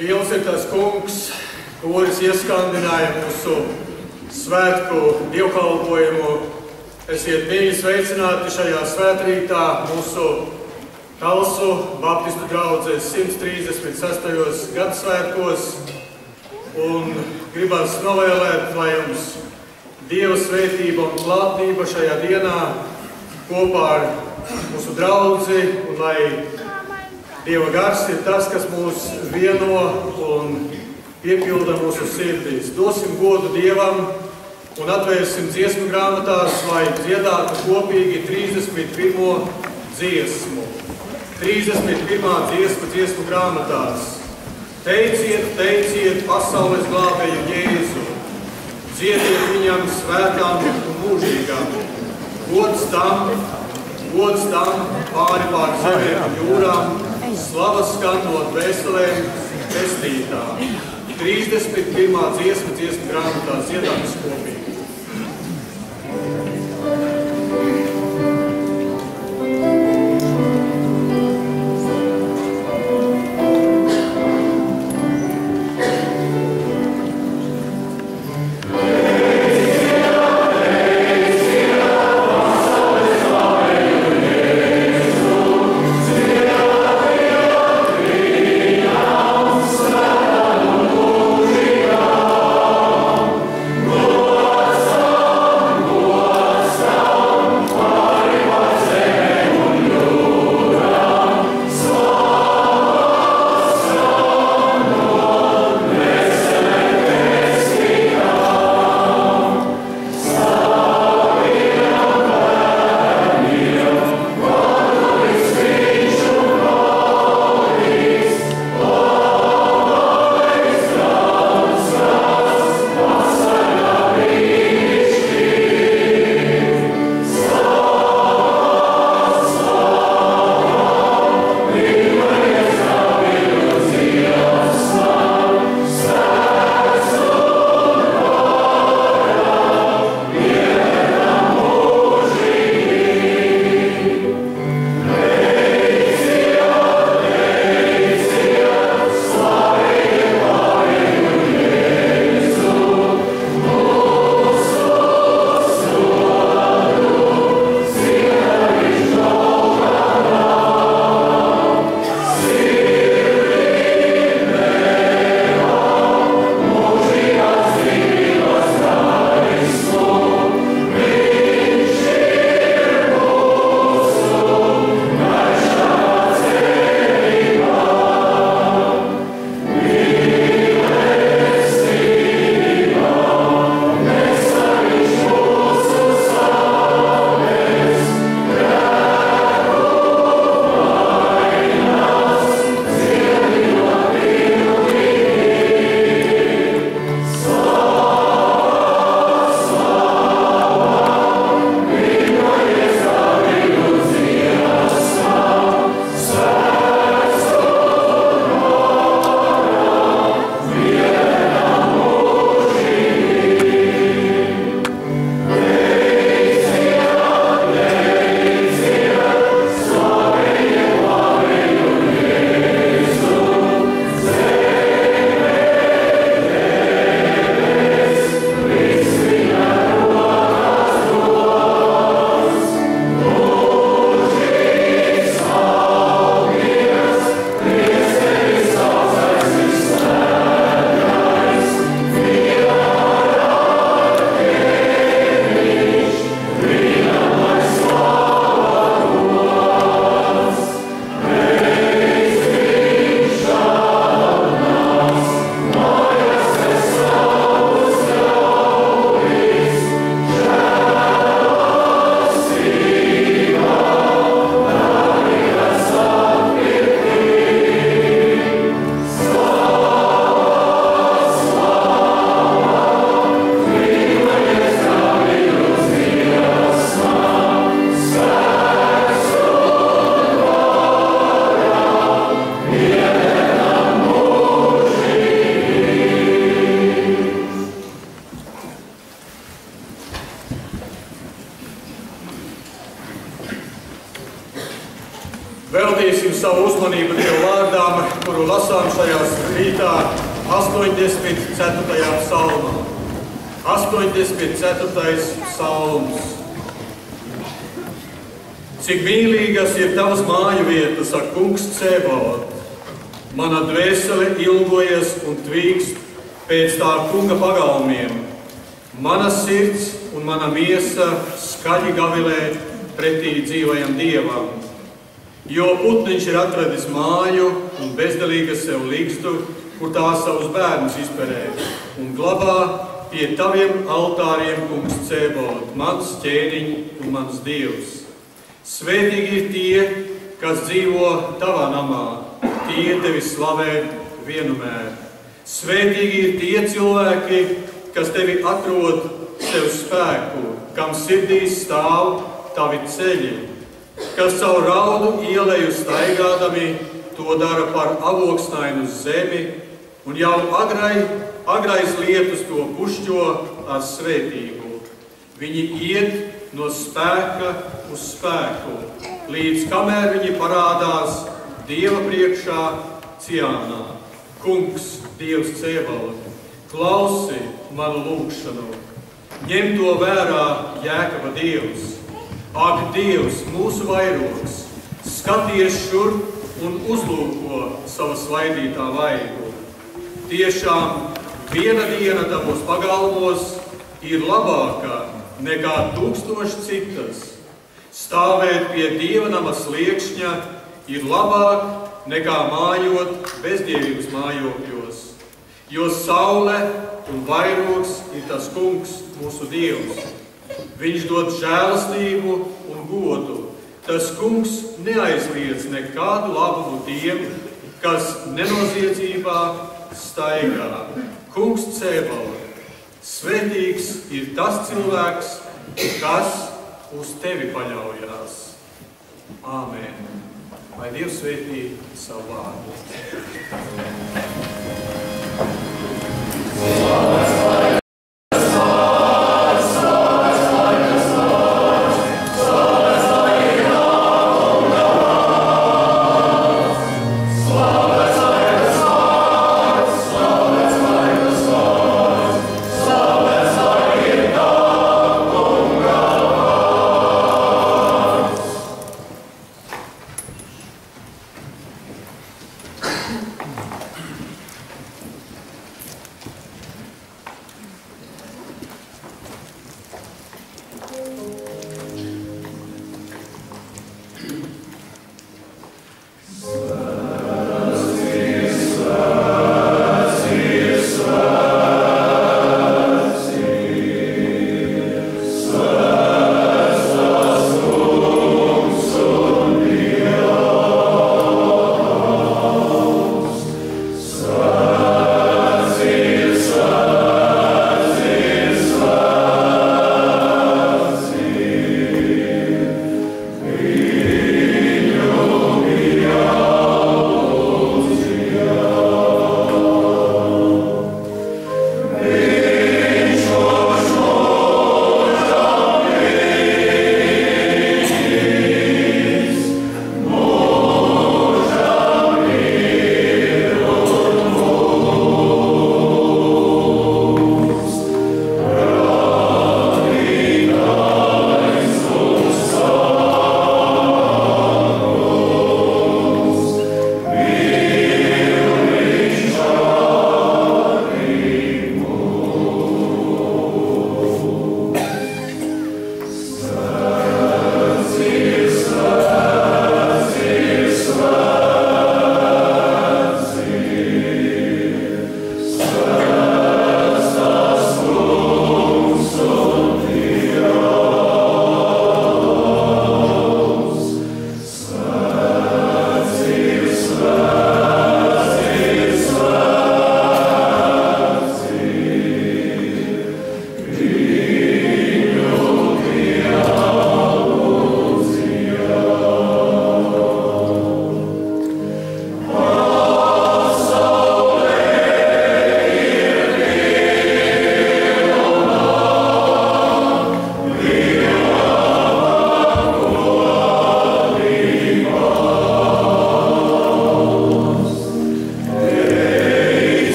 Liels ir tas kungs, kuris ieskandināja mūsu svētku dievkalpojumu. Esiet mīļi sveicināti šajā svētrītā mūsu Talsu Baptistu draudzes 136. Gadasvētkos. Un gribas novēlēt, lai jums Dieva svētība un klātnība šajā dienā kopā ar mūsu draudzi, un lai Dieva gars ir tas, kas mūs vieno un piepilda mūsu sirdīs. Dosim godu Dievam un atvērsim dziesmu grāmatās, lai dziedātu kopīgi 31. dziesmu. 31. dziesmu grāmatās. Teiciet, teiciet pasaules glābēju Jēzu. Dziediet viņam svētām un mūžīgām. Gods tam pāri zemēm un jūrām. Slavas skan no dvēselēm pestītām. 31. dziesmu grāmatās dziedāmas kopīgi. Lord Veltīsim savu uzmanību Dieva vārdām, kuru lasām šajās rītā 84. psalmā. 84. psalms. Cik mīlīgas ir tavas māju vietas, ak kungs Cēbaot. Mana dvēsele ilgojas un tvīkst pēc tā kunga pagalmiem. Mana sirds un mana miesa skaļi gavilē pretī dzīvajam Dievam. Jo putniņš ir atradis māju un bezdelīga sev ligzdu, kur tā savus bērnus izperē, un glabā pie taviem altāriem, kungs Cēbaot, mans ķēniņ un mans Dievs. Svētīgi ir tie, kas dzīvo tavā namā, tie tevi slavē vienmēr. Svētīgi ir tie cilvēki, kas tevi atrod sev spēku, kam sirdīs stāv tavi ceļi, kas savu raudu ieleju staigādami, to dara par avoksnainu zemi, un jau agrais lietus to pušķo ar svētību. Viņi iet no spēka uz spēku, līdz kamēr viņi parādās Dieva priekšā Ciānā. Kungs, Dievs Cēbaot, klausi manu lūgšanu, ņem to vērā Jēkaba Dievs. Ak, Dievs, mūsu vairogs, skaties šurp un uzlūko savu svaidītā vaigu. Tiešām viena diena tavos pagalmos ir labākā nekā 1000 citas. Stāvēt pie Dieva nama sliekšņa ir labāk nekā mājot bezdievības mājokļos, jo saule un vairogs ir tas kungs, mūsu Dievs. Viņš dod žēlastību un godu. Tas kungs neaizliedz nekādu labumu tiem, kas nenoziedzībā staigā. Kungs Cēbaot, svētīgs ir tas cilvēks, kas uz tevi paļaujās. Āmen. Lai Dievs svētī savu vārdu.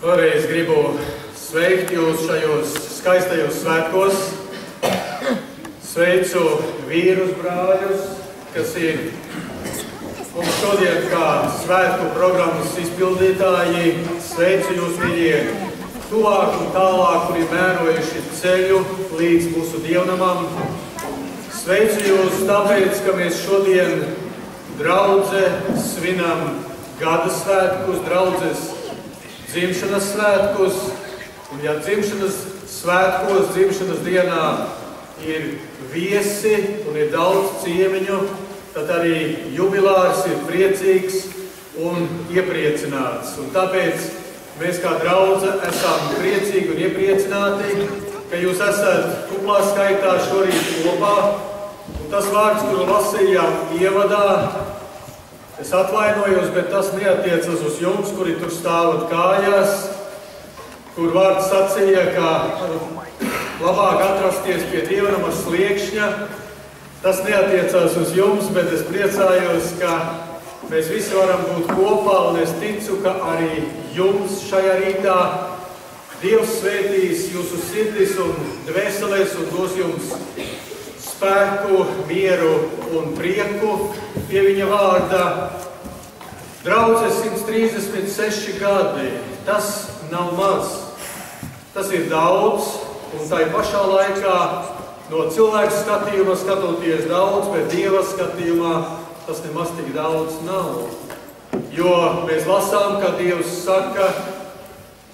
Vēlreiz gribu sveikt jūs šajos skaistajos svētkos. Sveicu vīrus brāļus, kas ir mums šodien kā svētku programmas izpildītāji. Sveicu jūs, mīļie, tuvāk un tālāk, kuri mērojuši ceļu līdz mūsu dievnamam. Sveicu jūs tāpēc, ka mēs šodien draudze svinam gada svētkus, draudzes dzimšanas svētkus. Un ja dzimšanas svētkos, dzimšanas dienā ir viesi un ir daudz ciemiņu, tad arī jubilārs ir priecīgs un iepriecināts. Un tāpēc mēs kā draudze esam priecīgi un iepriecināti, ka jūs esat kuplā skaitā šorīt kopā. Un tas vārds, kuru lasījām ievadā, es atvainojos, bet tas neatiecas uz jums, kuri tur stāvat kājās, kur vārds sacīja, ka labāk atrasties pie dievnamas sliekšņa. Tas neatiecās uz jums, bet es priecājos, ka mēs visi varam būt kopā, un es ticu, ka arī jums šajā rītā Dievs svētīs jūsu sirdis un dvēselēs un dos jums spēku, mieru un prieku pie viņa vārda. Draudze 136 gadi, tas nav maz, tas ir daudz, un tai pašā laikā no cilvēku skatījuma skatoties daudz, bet Dieva skatījumā tas nemaz tik daudz nav. Jo mēs lasām, ka Dievs saka,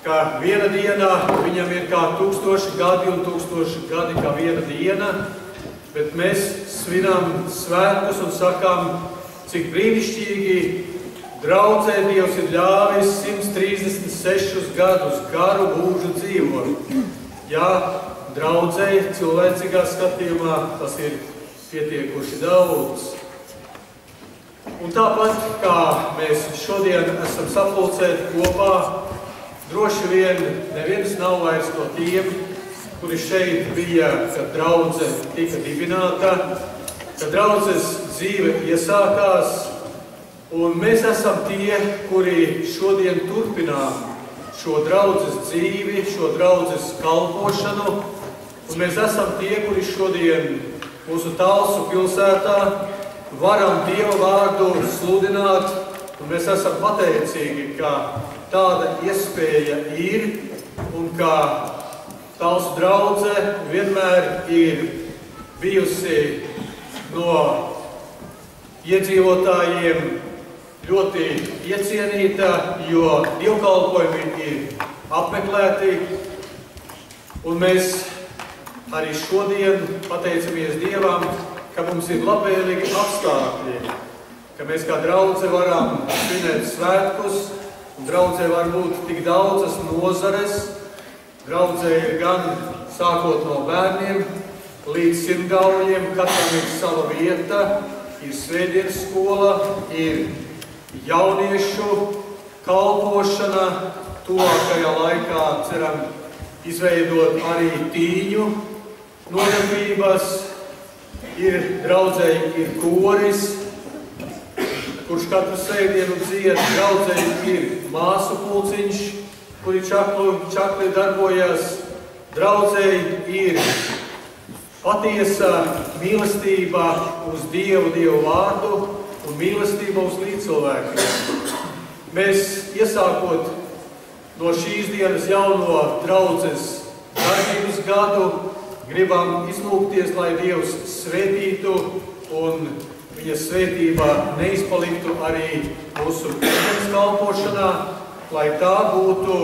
ka viena dienā viņam ir kā 1000 gadi un 1000 gadi kā viena diena, bet mēs svinam svētkus un sakām, cik brīnišķīgi draudzē Dievs ir ļāvis 136 gadus garu mūžu dzīvot. Jā, draudzē cilvēcīgā skatījumā tas ir pietiekoši daudz. Un tāpat, kā mēs šodien esam sapulcēti kopā, droši vien neviens nav vairs no tiem, kuri šeit bija, kad draudze tika dibināta, kad draudzes dzīve iesākās, un mēs esam tie, kuri šodien turpinām šo draudzes dzīvi, šo draudzes kalpošanu, un mēs esam tie, kuri šodien mūsu Talsu pilsētā varam Dieva vārdu sludināt, un mēs esam pateicīgi, ka tāda iespēja ir, un ka Talsu draudze vienmēr ir bijusi no iedzīvotājiem ļoti iecienīta, jo dievkalpojumi ir apmeklēti, un mēs arī šodien pateicamies Dievam, ka mums ir labvēlīgi apstākļi, ka mēs kā draudze varam svinēt svētkus, un draudzē var būt tik daudzas nozares. Draudzē ir gan sākot no bērniem līdz sirmgalviem, katram ir sava vieta, ir svētdienas skola, ir jauniešu kalpošana, tuvākajā laikā ceram izveidot arī tīņu nodarbības, ir draudzē ir koris, kurš katru sēdienu dzied, draudzē ir māsu pulciņš, kuri čakli darbojas, draudzē ir patiesa mīlestība uz Dievu vārdu un mīlestība uz līdzcilvēkiem. Mēs iesākot no šīs dienas jauno draudzes darbības gadu, gribam izlūgties, lai Dievs svētītu un viņa svētība neizpaliktu arī mūsu ikdienas kalpošanā, lai tā būtu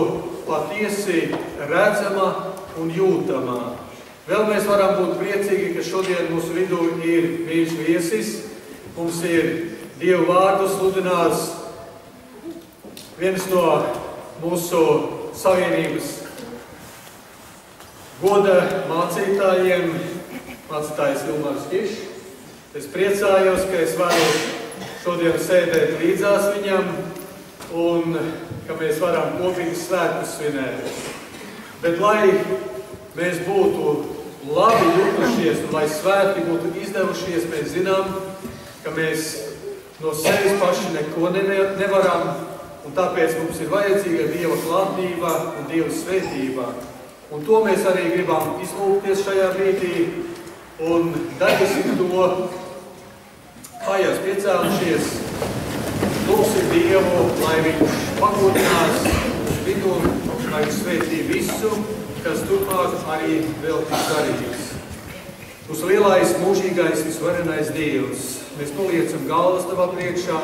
patiesi redzama un jūtama. Vēl mēs varam būt priecīgi, ka šodien mūsu vidū ir mīļš viesis. Mums ir Dieva vārdu sludināts viens no mūsu savienības goda mācītājiem, mācītājs Ilmārs Kišs. Es priecājos, ka es varu šodien sēdēt līdzās viņam un ka mēs varam kopīgi svētkus svinēt. Bet lai mēs būtu labi jutušies un lai svētki būtu izdevušies, mēs zinām, ka mēs no sevis paši neko nevaram un tāpēc mums ir vajadzīga Dieva klātnība un Dieva svētība. Un to mēs arī gribam izlūgties šajā brīdī, un darīsim to, kājās piecēlušies, lūgsim Dievu, lai viņš pagodinās uz vidu, lai viņš svētī visu, kas turpmāk arī vēl tiks darīts. Mūsu lielais, mūžīgais, visvarenais Dievs, mēs noliecam galvas tavā priekšā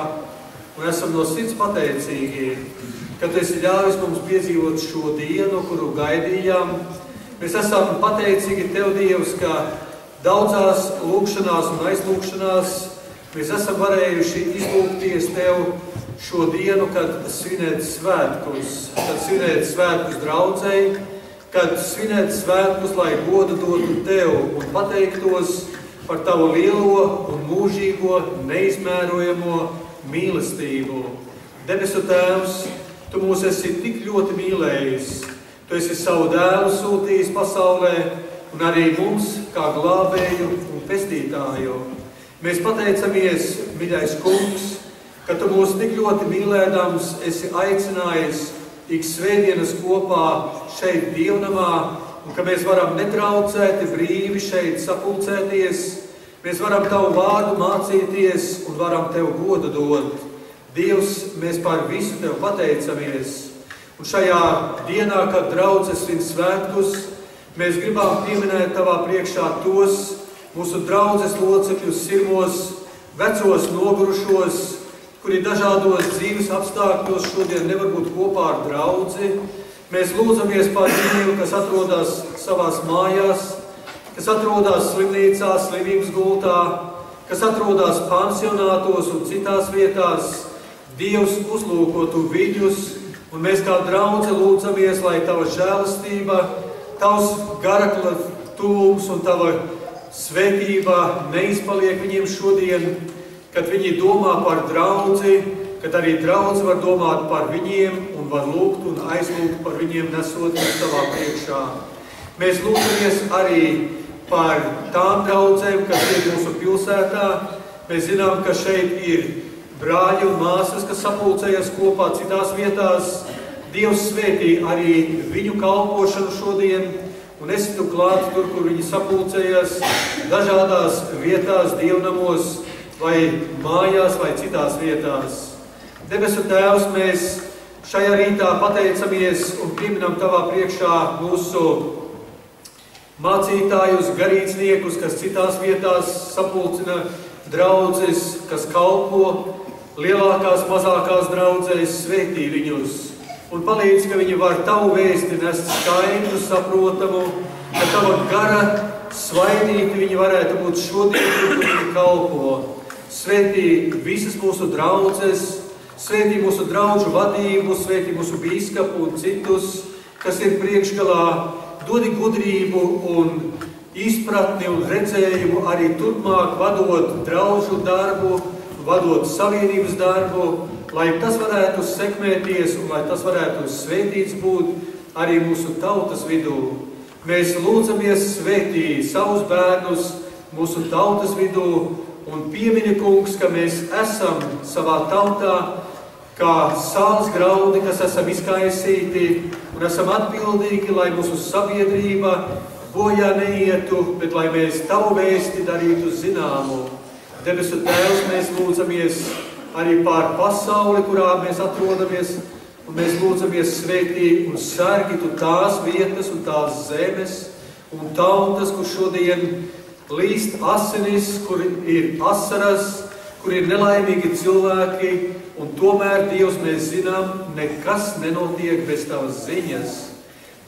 un esam no sirds pateicīgi, ka tu esi ļāvis mums piedzīvot šo dienu, kuru gaidījām. Mēs esam pateicīgi tev, Dievs, ka daudzās lūgšanās un aizlūgšanās mēs esam varējuši izlūgties tev šo dienu, kad svinēt svētkus, draudzei, kad svinēt svētkus, lai godu dotu tev un pateiktos par tavu lielo un mūžīgo, neizmērojamo mīlestību. Debesu Tēvs, tu mūs esi tik ļoti mīlējis. Tu esi savu dēlu sūtījis pasaulē un arī mums kā glābēju un pestītāju. Mēs pateicamies, mīļais kungs, ka tu mūs tik ļoti mīlēdams esi aicinājis ik svētdienas kopā šeit dievnamā, un ka mēs varam netraucēti brīvi šeit sapulcēties, mēs varam tavu vārdu mācīties un varam tev godu dot. Dievs, mēs par visu tev pateicamies. Un šajā dienā, kad draudze svin svētkus, mēs gribam pieminēt tavā priekšā tos mūsu draudzes locekļus sirmos, vecos nogurušos, kuri dažādos dzīves apstākļos šodien nevar būt kopā ar draudzi. Mēs lūdzamies par viņiem, kas atrodas savās mājās, kas atrodas slimnīcā, slimības gultā, kas atrodas pansionātos un citās vietās. Dievs, uzlūkotu viņus, un mēs kā draudze lūdzamies, lai tava žēlastība, tavs garakla tuvums un tava svētība neizpaliek viņiem šodien, kad viņi domā par draudzi, kad arī draudze var domāt par viņiem un var lūgt un aizlūgt par viņiem, nesot viņus tavā priekšā. Mēs lūdzamies arī par tām draudzēm, kas ir mūsu pilsētā. Mēs zinām, ka šeit ir brāļi un māsas, kas sapulcējas kopā citās vietās. Dievs svētī arī viņu kalpošanu šodien, un esi tu klāt tur, kur viņi sapulcējas, dažādās vietās, dievnamos, vai mājās, vai citās vietās. Debesu Tēvs, mēs šajā rītā pateicamies un pieminam tavā priekšā mūsu mācītājus, garīdzniekus, kas citās vietās sapulcina draudzes, kas kalpo lielākās, mazākās draudzēs, svētī viņus un palīdz, ka viņi var tavu vēsti nest skaidru, saprotamu, ka tava gara svaidīti viņi varētu būt šodien, kur viņi kalpo. Svētī visas mūsu draudzes, svētī mūsu draudžu vadību, svētī mūsu bīskapu un citus, kas ir priekšgalā. Dodi gudrību un izpratni un redzējumu arī turpmāk vadot draudžu darbu, vadot savienības darbu, lai tas varētu sekmēties un lai tas varētu svētīts būt arī mūsu tautas vidū. Mēs lūdzamies svētī savus bērnus mūsu tautas vidū, un piemini, kungs, ka mēs esam savā tautā kā sāls graudi, kas esam izkaisīti un esam atbildīgi, lai mūsu sabiedrība bojā neietu, bet lai mēs tavu vēsti darītu zināmu. Debesu Tēvs, mēs lūdzamies arī pār pasauli, kurā mēs atrodamies, un mēs lūdzamies svētī un sargi tu tās vietas un tās zemes un tautas, kur šodien līst asinis, kur ir asaras, kur ir nelaimīgi cilvēki, un tomēr, Dievs, mēs zinām, nekas nenotiek bez tavas ziņas.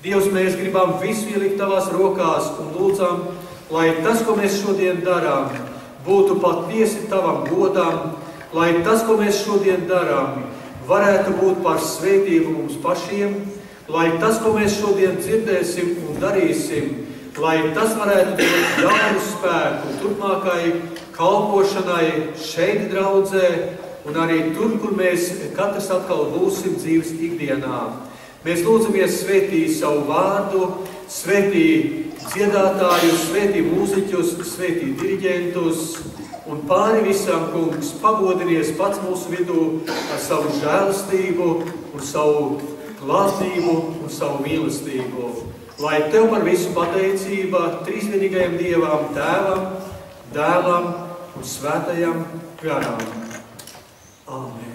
Dievs, mēs gribam visu ielikt tavās rokās un lūdzam, lai tas, ko mēs šodien darām, būtu patiesi tavam godam, lai tas, ko mēs šodien darām, varētu būt par svētību mums pašiem, lai tas, ko mēs šodien dzirdēsim un darīsim, lai tas varētu dot jaunu spēku turpmākai kalpošanai šeit draudzē un arī tur, kur mēs katrs atkal būsim dzīves ikdienā. Mēs lūdzamies svētī savu vārdu, svētī dziedātājus, svētī mūziķus, svētī diriģentus un pāri visam, kungs, pamodinies pats mūsu vidū ar savu žēlastību un savu klātību un savu mīlestību. Lai Tev par visu pateicība trīsvienīgajam Dievam, Tēvam, Dēlam un Svētajam garam. Āmen.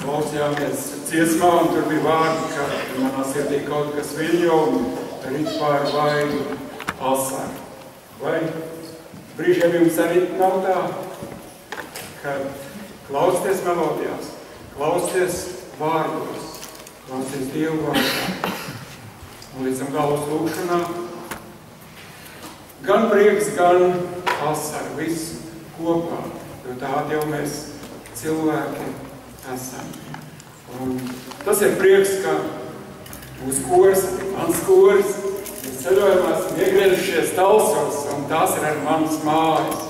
klausījāmies dziesmā, un tur bija vārdi, ka manā sirdī kaut kas viļņo un rit pār vaigu asaru. Vai brīžiem jums arī nav tā, kad klausties melodijās, klausties vārdos, klausties Dievu vārdā un līdz galvas lūkšanā, gan prieks, gan asaru, visu kopā, jo tādi jau mēs cilvēki esam. Un tas ir prieks, ka mūsu kors, mans kors, mēs ceļojumā esam iegriezušies Talsos, un tās ir arī manas mājas.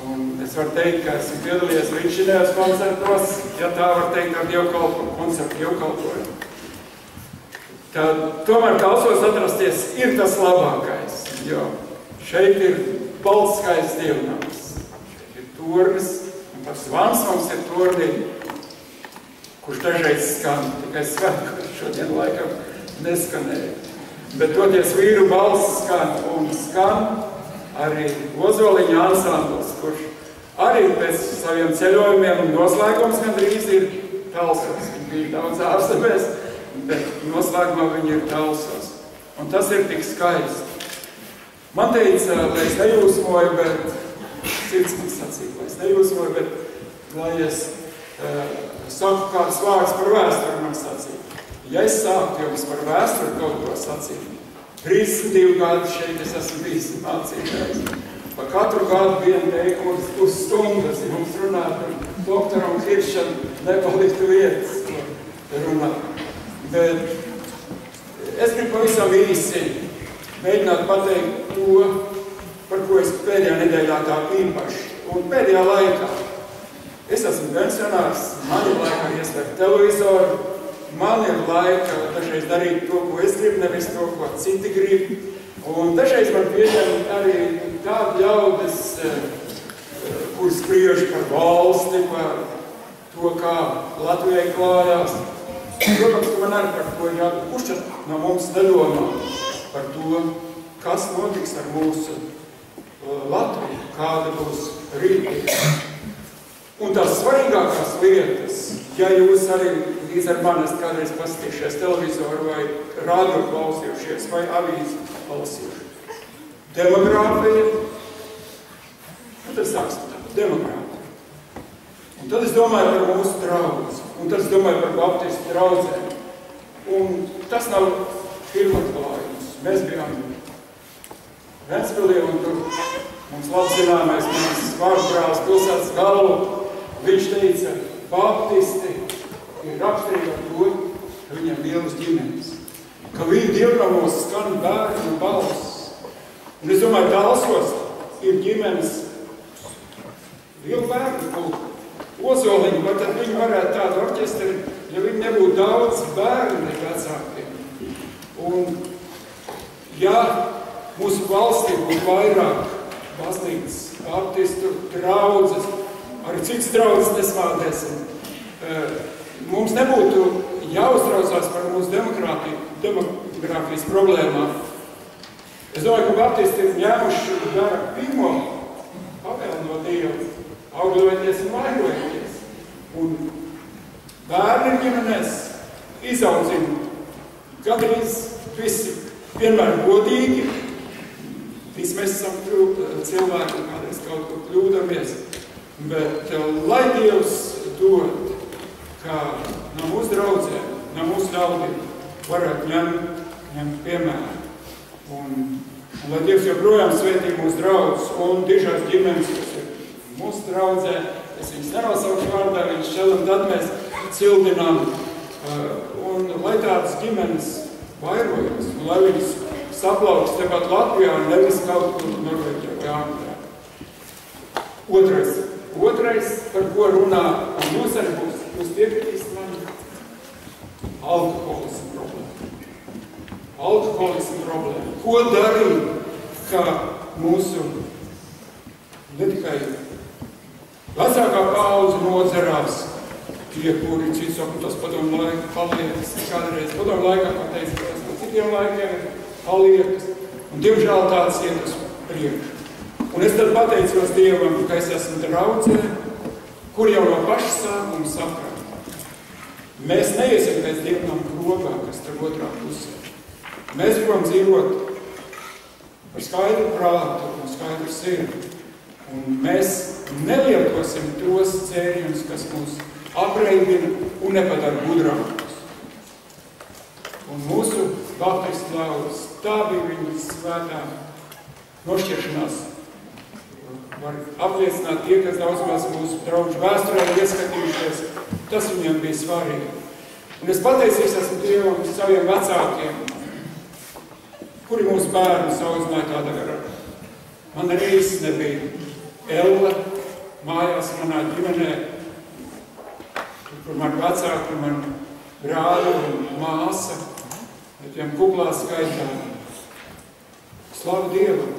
Un es varu teikt, ka esmu piedalījies līdzinājos koncertos, ja tā var teikt, ar koncertu dievkalpojumu. Tad tomēr Talsos atrasties ir tas labākais, jo šeit ir balts skaists dievnams, šeit ir tornis, un pats zvans mums ir tornī, kurš dažreiz skan, tikai svētkos šodien laikam neskanēja. Bet toties vīru balss skan, un skan arī Ozoliņa ansamblis, kurš arī pēc saviem ceļojumiem un noslēgums gandrīz ir Talsos. Viņi bija daudz ārzemēs, bet noslēgumā viņi ir Talsos. Un tas ir tik skaisti. Man teica, lai es nejūsmoju, bet sirds man sacīja, lai es nejūsmoju, bet lai es saku kāds vārds par vēsturi man sacīja. Ja es sāktu jums par vēsturi kaut ko sacīt, 32 gadu šeit es esmu bijis mācītājs. Pa katru gadu vienu teikumu uz stundas, ja mums runāt ar doktoru Hiršanu, nepaliktu vietas, ko runāt. Bet es gribu pavisam īsi mēģināt pateikt to, par ko es pēdējā nedēļā tā īpaši. Un pēdējā laikā es esmu pensionārs, man ir laikā ieslēgt televizoru, man ir laika dažreiz darīt to, ko es gribu, nevis to, ko citi grib. Un dažreiz man pieņem arī tādi ļaudis, kur spriež par valsti, par to, kā Latvijai klājās. Protams, ka man arī par to jādara. Kurš tad no mums nedomā par to, kas notiks ar mūsu Latviju, kāda būs rītdien. Un tās svarīgākās lietas, ja jūs arī līdz ar mani esat kādreiz paskatījušies televizoru vai radio klausījušies vai avīzi klausījušies. Demogrāfija. Un tad sāksim tā. Demogrāfija. Un tad es domāju par mūsu draugus. Un tad es domāju par baptistu draudzēm. Un tas nav pirmatklājums. Mēs bijām Ventspilī un tur mums labi zināmais mans vārdsbrālis pilsētas galva. Viņš teica, baptisti ir raksturīgi ar to, ka viņam lielas ģimenes. Ka viņu dievnamos skan bērnu balss. Un es domāju, Talsos ir ģimenes lielu bērnu kultu. Ozoliņi, vai tad viņi varētu tādu orķestri, ja viņi nebūtu daudz bērni vecākiem. Un, ja mūsu valstī būtu vairāk baznīcas, baptistu, draudzes, arī cits draudzes nesmādēsim, mums nebūtu jāuztraucās par mūsu demogrāfijas problēmām. Es domāju, ka baptisti ir ņēmuši vērā pirmo pavēlu no Dieva. Augļojoties un vairojoties. Un bērni ģimenēs izaudzina gandrīz visi vienmēr godīgi. Visi mēs esam cilvēki un kādreiz kaut ko kļūdamies. Bet lai Dievs dod, ka no mūsu draudzēm, no mūsu ļaudīm varētu ņemt piemēru. Un lai Dievs joprojām svētī mūsu draugus un dižās ģimenes, kas ir mūsu draudzē, es viņus nenosaukšu vārdā, viņš šeit tad mēs cildinām. Un lai tādas ģimenes vairojas, un lai viņas saplauks tepat Latvijā, nevis kaut kur Norvēģijā vai Anglijā. Otrais, par ko runā, un jūs arī jūs piekritīsiet mani, alkoholismu problēma. Alkoholismu problēma. Ko darīt, ka mūsu ne tikai vecākā paudze nodzerās, tie, kuri cits saka, tas padomu laika paliekas, kādreiz padomu laikā, kā teica, ka tas no citiem laikiem paliekas, un diemžēl tāds iet uz priekšu. Un es tad pateicos Dievam, ka es esmu draudzē, kur jau no paša sākuma sapratu, Mēs neiesim pēc dievnām krogā, kas tur otrā pusē. Mēs gribam dzīvot ar skaidru prātu un skaidru sirdi. Un mēs nelietosim tos dzērienus, kas mūs apreibina un nepadara gudrākus. Un mūsu baptistu ļaudis, tā bija viņa svētā nošķiršanās. Var apliecināt tie, kas daudz maz mūsu draugu vēsturē ieskatījušies, tas viņiem bija svarīgi. Un es pateicos esmu Dievam saviem vecākiem, kuri mūsu bērnu saudzināja tādā garā. Man reiz nebija Elle mājās manā ģimenē, kur man vecāki, man brāļi un māsa, bet viņam kuplā skaitā. Slava Dievam,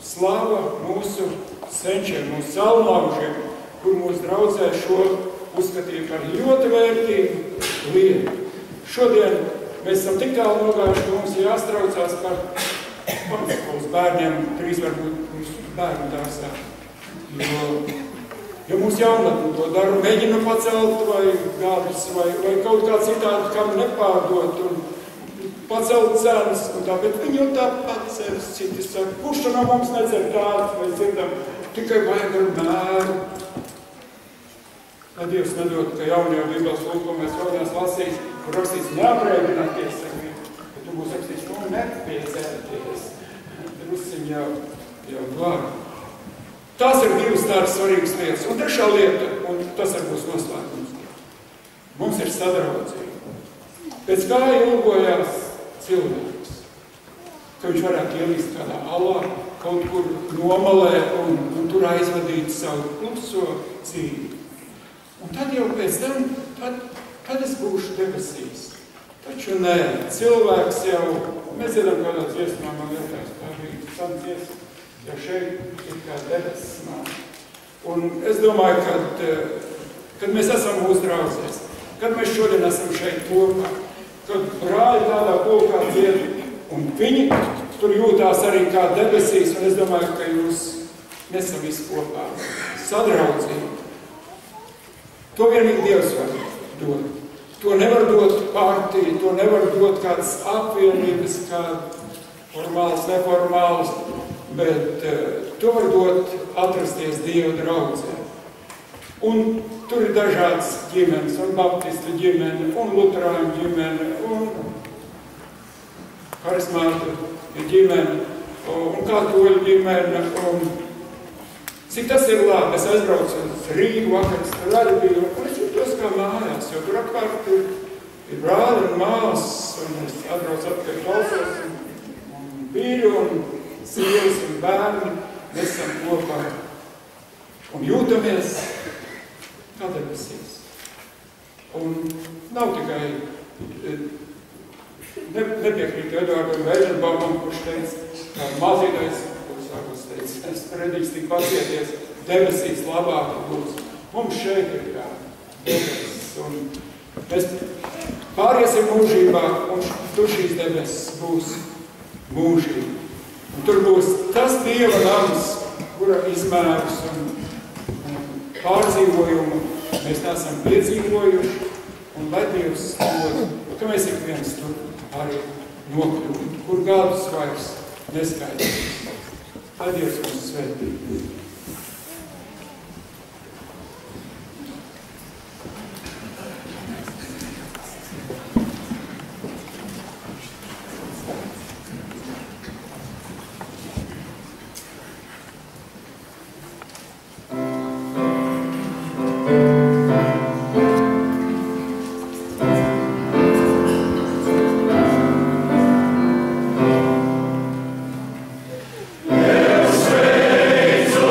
slava mūsu senčiem, mūsu salnaužiem, kur mūsu draudzē šo uzskatīja par ļoti vērtīgu lietu. Šodien mēs esam tik tālu nogājuši, ka mums jāstraucās par pamatoskolas bērniem, drīz varbūt mūsu bērnu dārsā. Jo mūsu jaunatni to dara, mēģina pacelt vai gādus vai kaut kā citādi, kam nepārdot un pacelt cenas un tā, bet viņi jau tāpat cenas citi saka, kurš no mums nedzer tādu, mēs dzirdam, tikai vajag ar mēru. Lai Dievs nedod, ka jaunajā Bībeles lūko mēs jaunajās lasīs, kur rakstīts neapreibināties ar viņu, bet tu būs rakstīts, nepiedzēties. Drusiņ jau var. Tās ir divas tādas svarīgas lietas. Un trešā lieta, un tas arī būs noslēgums. Mums ir sadraudzība. Pēc kā ilgojās cilvēks, ka viņš varētu ielīst kādā alā, kaut kur nomalē un tur aizvadīt savu kluso dzīvi. Un tad jau pēc tam, tad es būšu debesīs. Taču nē, cilvēks jau, mēs dziedam kādā dziesmā, man liekas, tā bija tam dziesma, ja šeit ir kā debesis nāk. Un es domāju, kad mēs esam mūsu draudzēs, kad mēs šodien esam šeit kopā, kad brāļi tādā kopā dzied, un viņi tur jūtās arī kā debesīs, un es domāju, ka jūs nesam visi kopā sadraudzību. To vienīgi Dievs var dot. To nevar dot partija, to nevar dot kādas apvienības, kā formāls, neformāls, bet to var dot atrasties Dieva draudzē. Un tur ir dažādas ģimenes, un baptistu ģimene, un luterāņu ģimene, un karismātu ģimene, un katoļu ģimene, un cik tas ir labi. Es aizbraucu uz Rīgu vakar, tur arī biju, un es jūtos kā mājās, jo tur apkārt ir brāļi un māsas, un es atbraucu atpakaļ klausos, un vīri, un sievas un bērni, mēs esam kopā un jūtamies kā debesīs. Un nav tikai, nepiekrīt Eduardam Veidenbaumam, kurš teica, kā mazītais, kurš sākos teica, es redīgs tik pacieties, debesīs labāk būs. Mums šeit ir kā debesis, un mēs pāriesim mūžībā, un tur šīs debesis būs mūžīgi. Un tur būs tas Dieva nams, kura izmērus un pārdzīvojumu mēs neesam piedzīvojuši, un lai Dievs dod, ka mēs ik viens tur arī nokļūtu, kur gadus vairs neskaidrs. Lai Dievs mums svētī. Deus fez o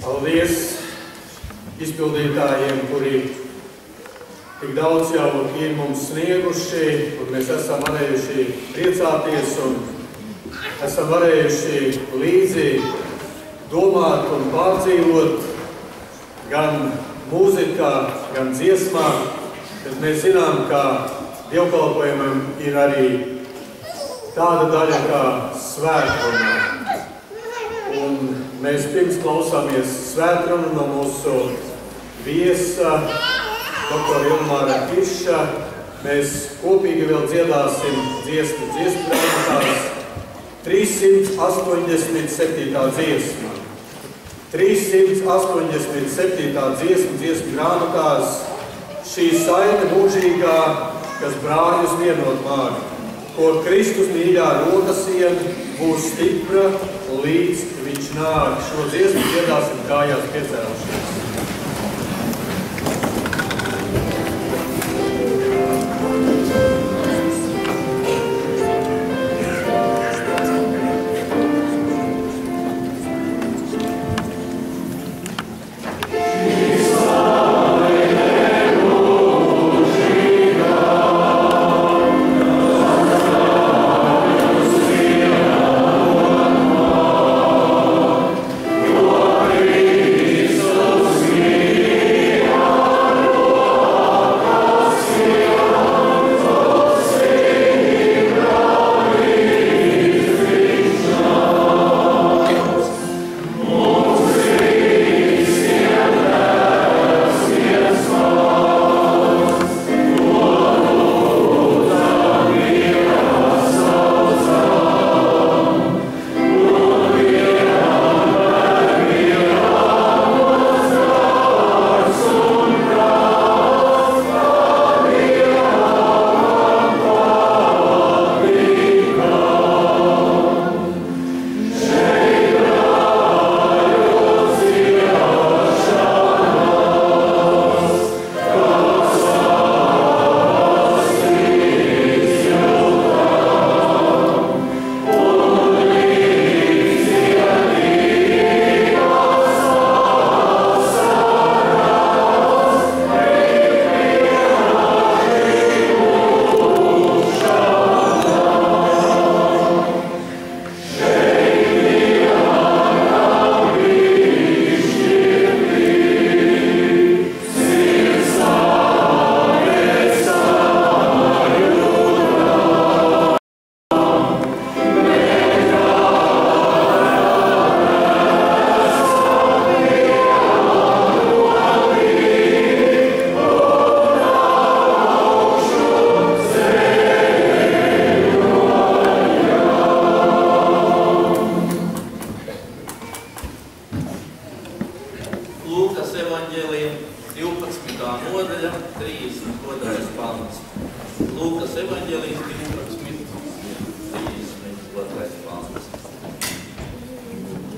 Paldies izpildītājiem, kuri tik daudz jau ir mums snieguši, un mēs esam varējuši priecāties un esam varējuši līdzi domāt un pārdzīvot gan mūzikā, gan dziesmā, bet mēs zinām, ka dievkalpojumam ir arī tāda daļa kā svētruna. Un mēs pirms klausāmies svētrunu no mūsu viesa, doktora Ilmāra Kirša. Mēs kopīgi vēl dziedāsim dziesmu grāmatās 387. dziesma. 387. dziesmu grāmatās šī saime mūžīgā, kas brāļus vienot māri, ko Kristus mīļā roka siena būs stipra līdz viņš nāk. Šo dziesmu dziedāsim kājās piecēlušies.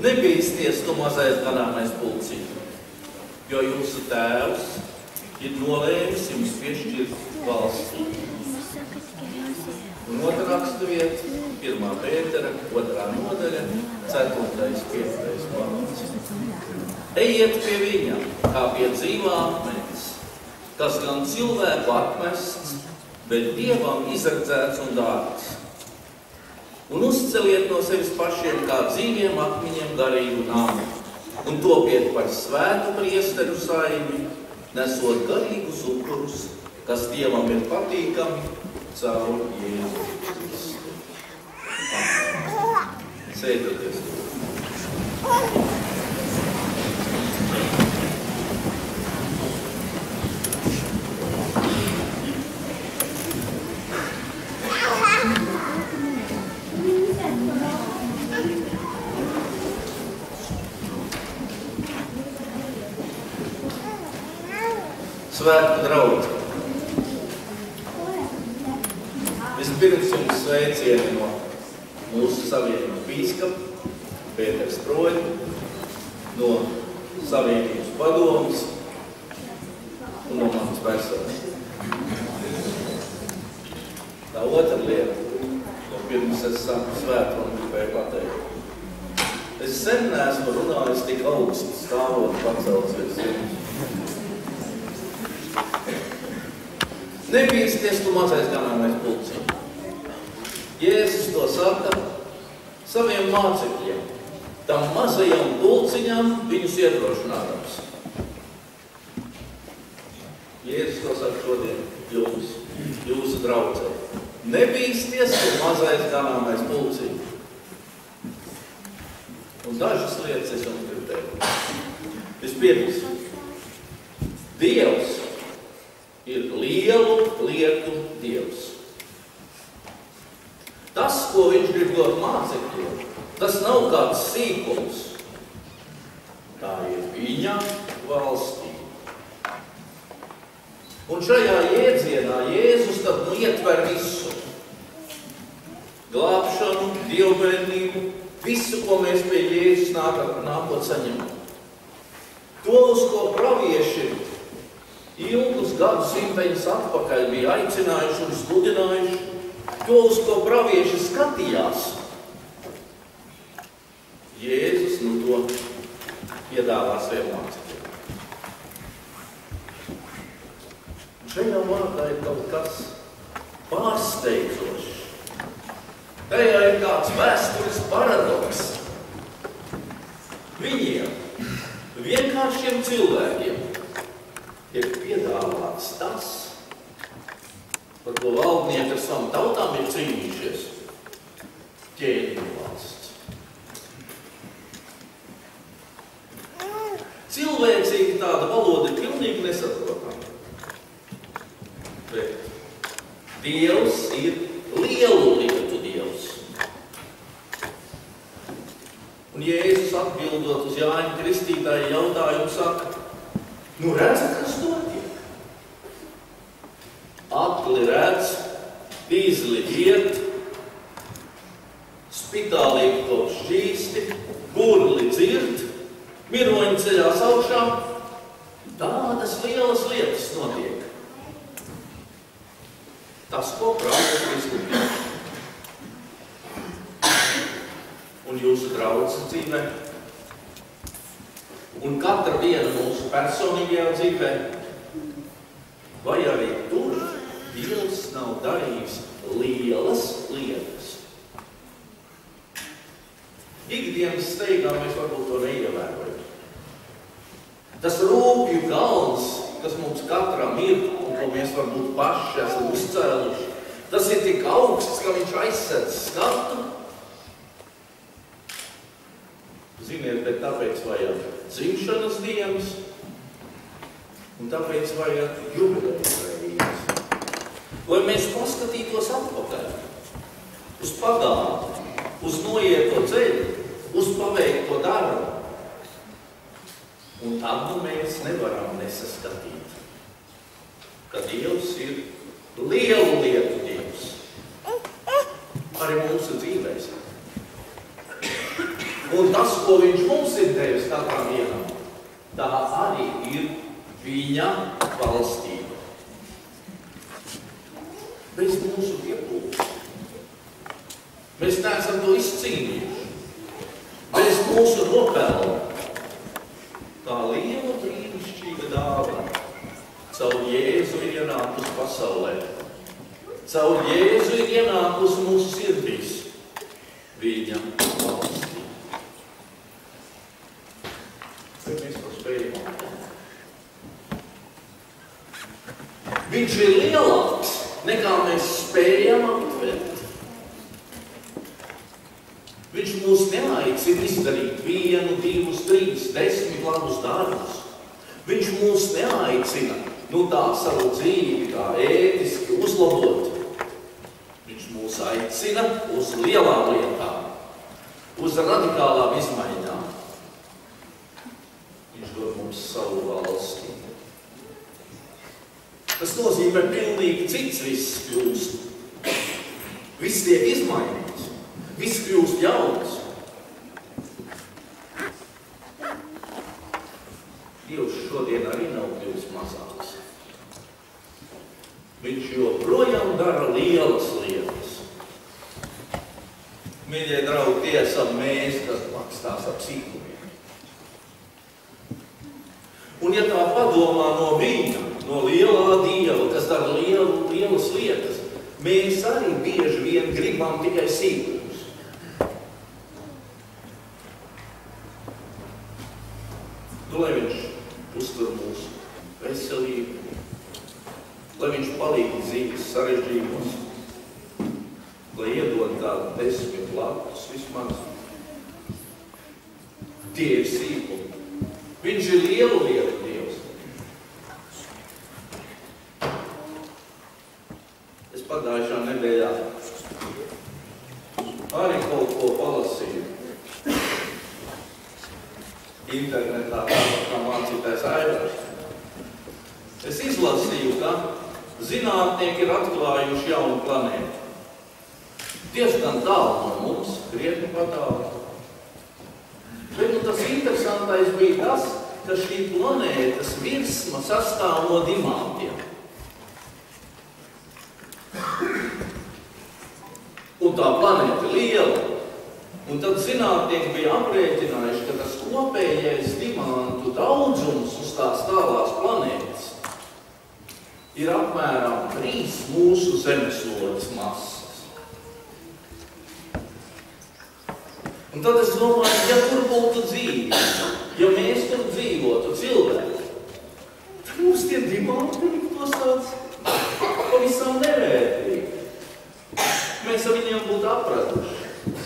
Nebīsties, tu mazais ganāmais pulciņ, jo jūsu tēvs ir nolēmis jums piešķirt valsti. Un otra rakstuvieta, 1. Pētera, 2. nodaļa, 4. 5. pants. Ejiet pie viņa, kā pie dzīvā akmens, kas gan cilvēku atmests, bet Dievam izredzēts un dārgs. Un uzceliet no sevis pašiem kā dzīviem akmeņiem garīgu namu, un topiet par svētu priesteru saimi, nesot garīgus upurus, kas Dievam ir patīkami caur Jēzu Kristu. Amen. Sēdieties. Svētku draugi! Vispirms jums sveicieni no mūsu savienības bīskapa Pēters Proļa, no savienības padomes un no manas personas. Tā otra lieta, ko pirms es saku svētku un gribēju pateikt. Es sen neesmu runājis tik augstu stāvot pacelts virs zemes. Nebīsties, tu mazais ganāmais pulciņš. Jēzus to saka saviem mācekļiem, tam mazajam pulciņam viņus iedrošinādams. Jēzus to saka šodien jums, jūsu draudzē. Nebīsties, tu mazais ganāmais pulciņš. Un dažas lietas es jums gribu teikt. Vispirms, Dievs ir lielu lietu Dievs. Tas, ko viņš grib dot mācekļiem, tas nav kāds sīkums. Tā ir viņa valstība. Un šajā jēdzienā Jēzus tad ietver visu. Glābšanu, dievbērnību, visu, ko mēs pie Jēzus nākot saņemam. To, uz ko pravieši ilgus gadsimteņus atpakaļ bija aicinājuši un sludinājuši, to, uz ko pravieši skatījās, Jēzus to piedāvā saviem mācekļiem. Šajā vārdā ir kaut kas pārsteidzošs. Tajā ir kāds vēstures paradoks. Viņiem, vienkāršiem cilvēkiem, tiek piedāvāts tas, par ko valdnieki ar savām tautām ir cīnījušies. Ķēniņu valsts. Cilvēcīgi tāda valoda ir pilnīgi nesaprotama. Bet Dievs ir lielu lietu Dievs. Un Jēzus atbildot uz Jāņa Kristītāja jautājumu saka, redzat, kas notiek? Akli redz, pīzli iet, spitālīgi top šķīsti, burli dzird, miroņi ceļās augšā. Tādas lielas lietas notiek. Tas, ko pravieši izlūdīja. Un jūsu draudzes dzīvē, un katra viena mūsu personīgajā dzīvē, vai arī tur Dievs nav darījis lielas lietas. Ikdienas steigā mēs varbūt to neievērojam. Tas rūpju kalns, kas mums katram ir, un ko mēs varbūt paši esam uzcēluši, tas ir tik augsts, ka viņš aizsedz skatu. Ziniet, bet tāpēc vajag dzimšanas dienas, un tāpēc vajag jubilejas reizes. Lai mēs paskatītos atpakaļ, uz pagātni, uz noieto ceļu, uz paveikto darbu. Un tad mēs nevaram nesaskatīt, ka Dievs ir lielu lietu Dievs. Arī mūsu dzīvēs. Un tas, ko viņš mums ir devis katram vienam, tā arī ir viņa valstība. Bez mūsu piepūles. Mēs neesam to izcīnījuši. Bez mūsu nopelna. Tā liela brīnišķīga dāvana. Caur Jēzu ir ienākusi pasaulē. Caur Jēzu ir ienākusi mūsu sirdīs. Viņa valstī. Vai mēs to spējam atvērt? Viņš ir lielāks, nekā mēs spējam aptvert. Viņš mūs neaicina izdarīt 1, 2, 3, 10 labus darbus. Viņš mūs neaicina, tā savu dzīvi kā ētiski uzlabot. Viņš mūs aicina uz lielām lietām, uz radikālām izmaiņām. Viņš dod mums savu valsti. Tas nozīmē pilnīgi cits viss kļūst. Viss tiek izmainīts. Viss kļūst jauns. Dievs šodien arī nav kļūst mazāks. Viņš joprojām dara lielas lietas. Mīļie draugi, tie esam mēs, kas lakstās ap sīkumiem. Un ja tā padomā no viņa, no lielā Dieva, kas dara lielas lietas, mēs arī bieži vien gribam tikai sīkumus. Lai viņš uztur mūsu veselību, lai viņš palīdz dzīves sarežģījumos, lai iedod tādu 10 lapus vismaz. Tie ir sīkumi. Viņš ir lielu lietu Dievs. Es pagājušā nedēļā arī kaut ko palasīju. Internetā, kā mācītājs Aivars. Es izlasīju, ka zinātnieki ir atklājuši jaunu planētu. Diezgan tālu no mums, krietni patālu. Bet tas interesantais bija tas, ka šī planētas virsma sastāv no dimantiem. Un tā planēta ir liela. Un tad zinātnieki bija aprēķinājuši, ka tas kopējais dimantu daudzums uz tās tālās planētas ir apmēram 3 mūsu zemeslodes masas. Un tad es domāju, ja tur būtu dzīve, ja mēs tur dzīvotu cilvēki, tad mums tie dimanti tos tāds pavisam nevērtīgi. Mēs ar viņiem būtu apraduši.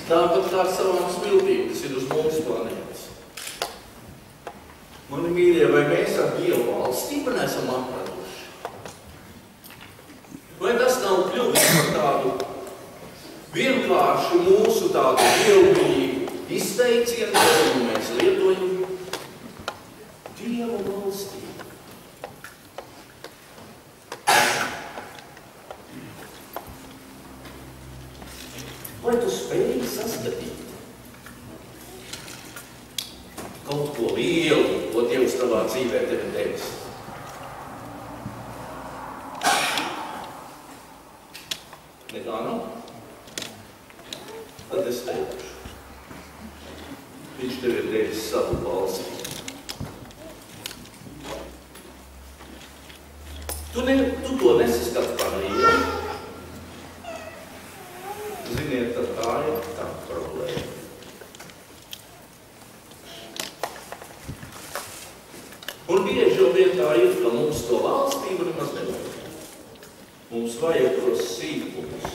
Tāpat kā savām smiltīm, kas ir uz mūsu planētas. Mani mīļie, vai mēs ar Dievu valstību nesam apraduši? Vai tas nav kļuvis par tādu vienkārši mūsu tādu dievbijīgu izteicienu, ko mēs lietojam? Dieva valstība. Vai tu spēji saskatīt kaut ko lielu, ko Dievs tavā dzīvē tevi devis? Nekā nav? Tad es teikšu. Viņš tev ir devis savu valstību. Tu to nesaskati par lielu. Ziniet, tad tā ir tā problēma. Un bieži jau vien tā ir, ka mums to valstību nemaz nevajag. Mums vajag tos sīkumus.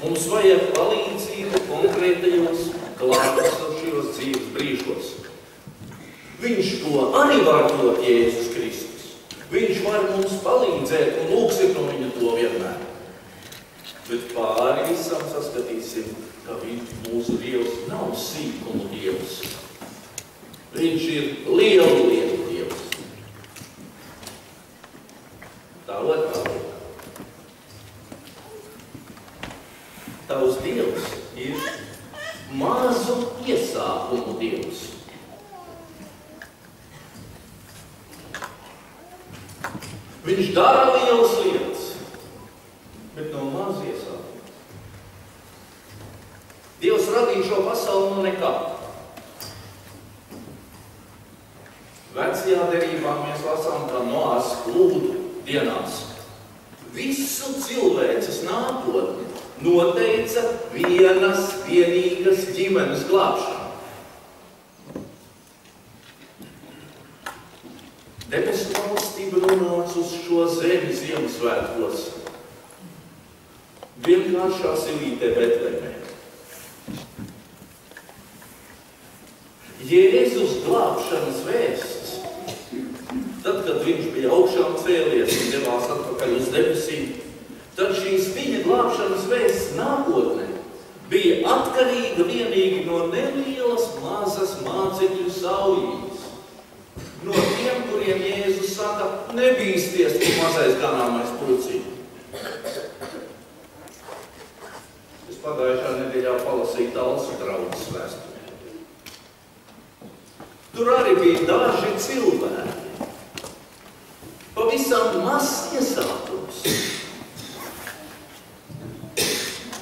Mums vajag palīdzību konkrētajos klātesošajos dzīves brīžos. Viņš to arī var dot Jēzus Kristus. Viņš var mums palīdzēt un lūgsim no viņa to vienmēr. Bet pāri visam saskatīsim, ka mūsu Dievs nav sīkumu Dievs. Viņš ir lielu lietu Dievs. Tā otrā lieta. Tavs Dievs ir mazu iesākumu Dievs. Viņš dara lielas lietas, bet no maz iesākuma. Dievs radīja šo pasauli no nekā. Vecajā derībā mēs lasām, kā Noās plūdu dienās. Visu cilvēces nākotni noteica vienīgas ģimenes glābšana. Debesu valstība nonāca uz šo zemi Ziemassvētkos. Vienkāršā silītē Betlemē. Jēzus glābšanas vēsts, tad, kad viņš bija augšām cēlies un devās atpakaļ uz debesīm, tad šīs viņa glābšanas vēsts nākotnē bija atkarīga vienīgi no nelielas mazas mācekļu saujības. No tiem, kuriem Jēzus saka, nebīsties, tu mazais ganāmais pucīši. Es pagājušā nedēļā palasīju Talsu draudzes vēsturi. Tur arī bija daži cilvēki. Pavisam mazs iesākums.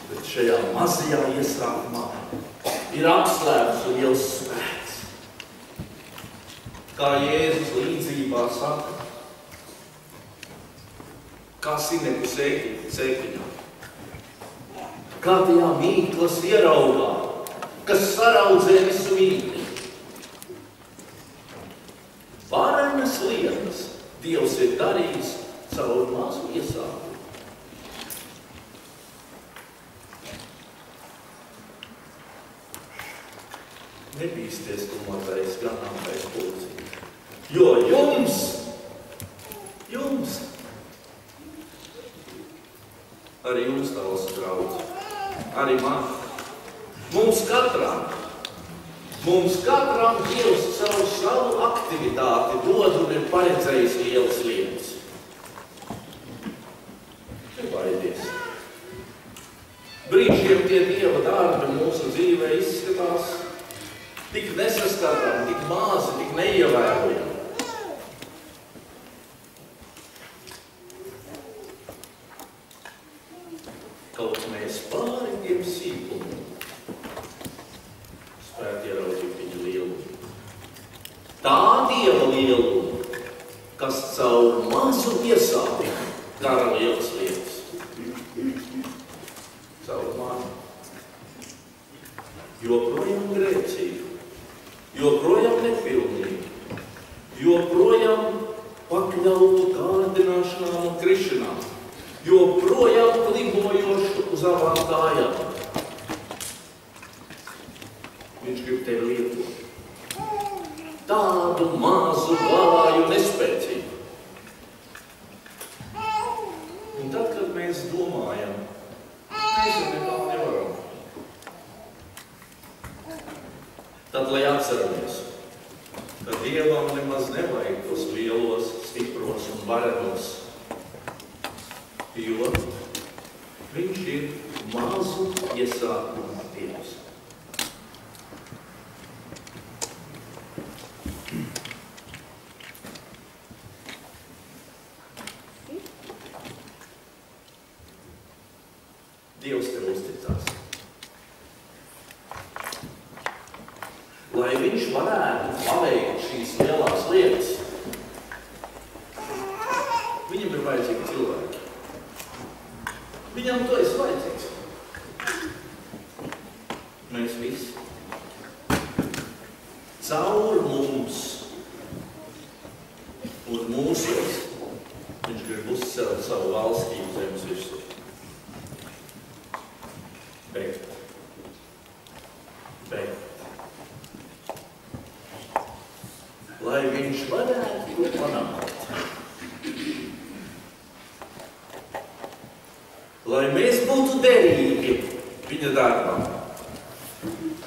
Bet šajā mazajā iesākumā ir apslēpts liels spēks. Kā Jēzus līdzībā saka, kā sineku sēkliņā, kā tajā mīklas ieraugā, kas saraudzē visu mīkli. Varenas lietas Dievs ir darījis caur mazu iesākumu. Nebīsties, tu mazais ganāmais pulcīt, jo jums, arī jums tavs draudz, arī man, mums katram Dievs caur savu aktivitāti dod un ir paredzējis lielas lietas. Nebaidies. Brīžiem tie Dieva darbi mūsu dzīvē izskatās tik nesaskatām, tik mazi, tik neievērojami. Kaut mēs pāri tiem sīkumiem spētu ieraudzīt viņu lielumu. Tā Dieva lielumu, kas caur mazu iesākumu dara lielas lietas. Caur mani. Joprojām grēcīgu, joprojām nepilnīgu, joprojām pakļautu kārdināšanām un krišanām, joprojām klibojošu uz abām kājām. Viņš grib tevi lietot. Tādu mazu, galāju, nespēcīgu. Un tad, kad mēs domājam, mēs jau nekā nevaram, tad, lai atceramies, ka Dievam nemaz nevajag tos lielos, stipros un varenos, jo viņš ir mazu iesākumu Dievs. Dievs tev uzticās. Lai viņš varētu paveikt šīs lielās lietas, viņam ir vajadzīgi cilvēki. Viņam to esi vajadzīgs. Mēs visi. Caur mums un mūsos viņš grib uzcelt savu valstību zemes virsū. Bet lai viņš varētu to panākt, lai mēs būtu derīgi viņa darbam,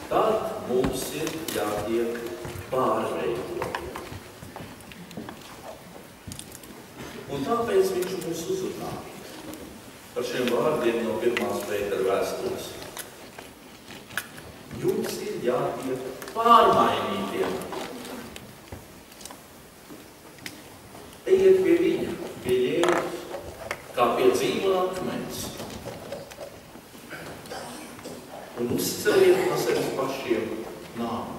tad mums ir jātiek pārveidoti. Un tāpēc viņš mūs uzrunā par šiem vārdiem no 1. Pētera vēstules. Jums ir jātiek pārmainītiem. Ejiet pie viņa, pie Jēzus, kā pie dzīvā akmens. Un uzceliet no sevis pašiem nāmu.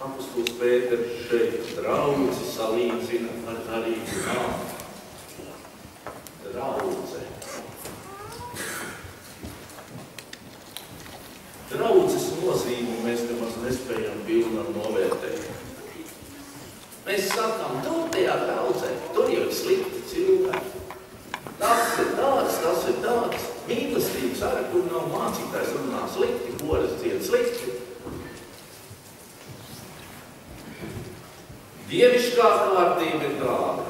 Apostols Pēters šeit draudzi salīdzina ar garīgu nāmu. Draudze. Draudzes nozīmi mēs nemaz nespējam pilnam novērtēt. Mēs sakām, tur tajā draudzē, tur jau ir slikti cilvēki. Tas ir tāds. Mīlestības arī, kur nav mācītājs runā slikti, koras dzied slikti. Dieviškā kārtība ir tāda,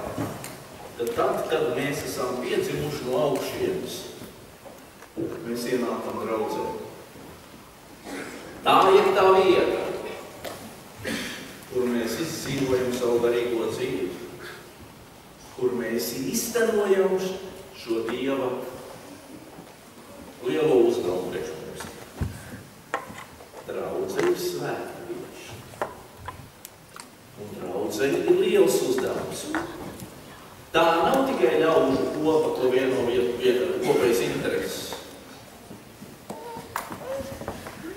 ka tad, kad mēs esam piedzimuši no augšienes, mēs ienākam draudzē. Tā ir tā vieta, kur mēs izdzīvojam savu garīgo dzīvi, kur mēs īstenojam šo Dieva lielo uzdevumu priekš mums. Draudze ir svēta vieta. Un draudze ir liels uzdevums. Tā nav tikai ļaut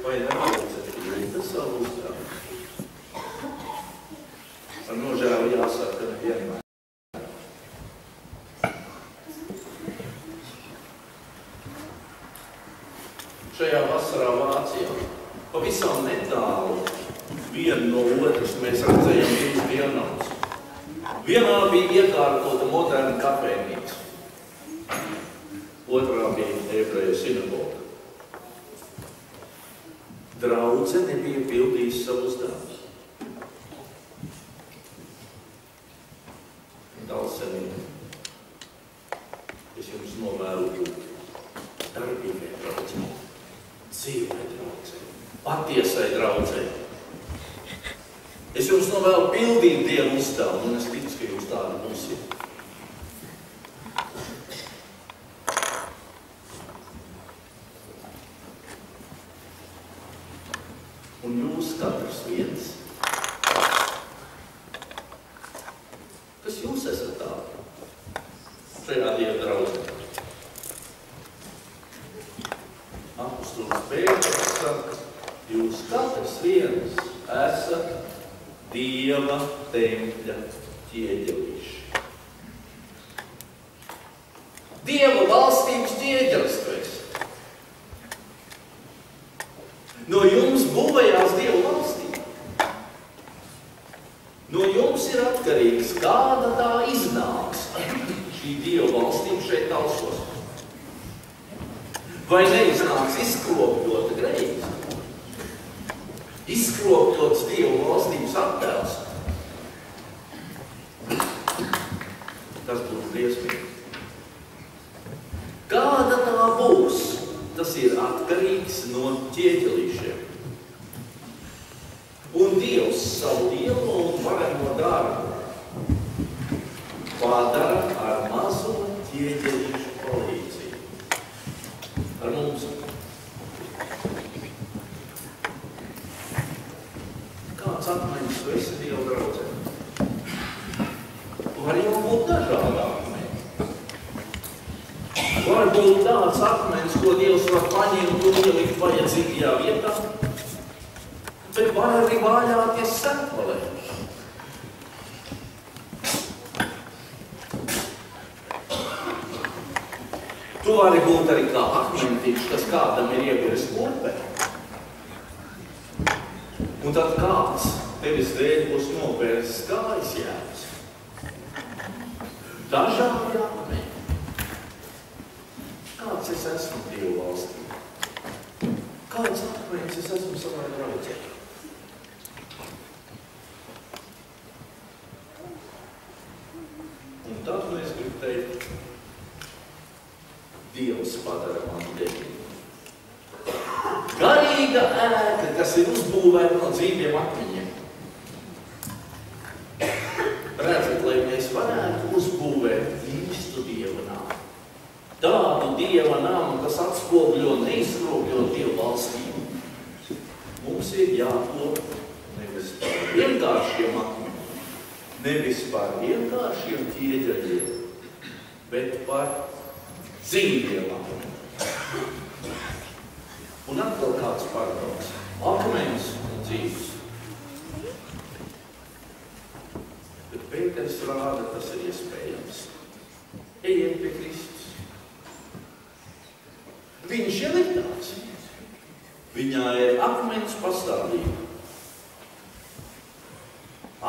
Vai neraudzēt jūtas savu uzdevumu? Ar nožēlu jāsaka, ka nevienmēr. Šajā vasarā Vācijā pavisam netālu vienu no otras mēs redzējām divas dievnavas. Vienā bija iekārtota moderna kafejnīca, otrā bija ebreju sinagoga. Draudze nebija pildījusi savu uzdevumu. Dalsenīgi, es jums novēlu būt darbīgai draudzei, dzīvai draudzei, patiesai draudzei. Es jums novēlu pildīt Dievu uzdevumu, un es ticu, ka jūs tādi būsiet. Un jūs katrs viens, kas jūs esat tādi šajā Dieva draudzē? Apostols Pēters saka, jūs katrs viens esat Dieva tempļa ķieģelīši. Dieva valstības ķieģelis tu esi. No jums būvējās Dieva valstība. No jums ir atkarīgs, kāda tā iznāks šī Dieva valstība šeit talsos. Vai neiznāks izkropļota greizi? Izkropļots Dieva valstības attēls. Tas būtu briesmīgi. Kāda tā būs? Tas ir atkarīgs no ķieģelīšiem. Un Dievs savu lielo un vareno darbu padara ar mazo ķieģelīšu palīdzību. Ar mums. Kāds akmeņus tu esi Dieva draudzē? Var jau būt dažādi akmeņi. Var būt tāds akmenis, ko Dievs var paņemt un ielikt vajadzīgajā vietā, bet var arī vāļāties sekvalē. Tu vari būt arī kā akmentīši, kas kādam ir ieviris kopē. Un tad kāds tevis dēļ būs nopērcis kājas jēgas. Dažādi akmeņi. Kāds es esmu Dieva valstī? Kāds akmeņs es esmu savā draudzē? Un tad mēs gribam teikt, Dievs padara mani deviņu. Garīga ēka, kas ir uzbūvēta no dzīviem akmeņiem. Redzat, lai mēs varētu uzbūvēt īstu Dieva nāmu. Tādu Dieva nāmu, kas atspogļo neizkropļot Dieva valstību. Mums ir jātop nevis par vienkāršiem akmeņiem, nevis par vienkāršiem ķieģeļiem, bet par dzīviem akmeņiem. Un atkal kāds paradoks. Akmeņus un dzīves. Bet Pēters rāda, tas ir iespējams. Ejiet pie Kristus. Viņš jau ir tāds. Viņā ir akmens pastāvība.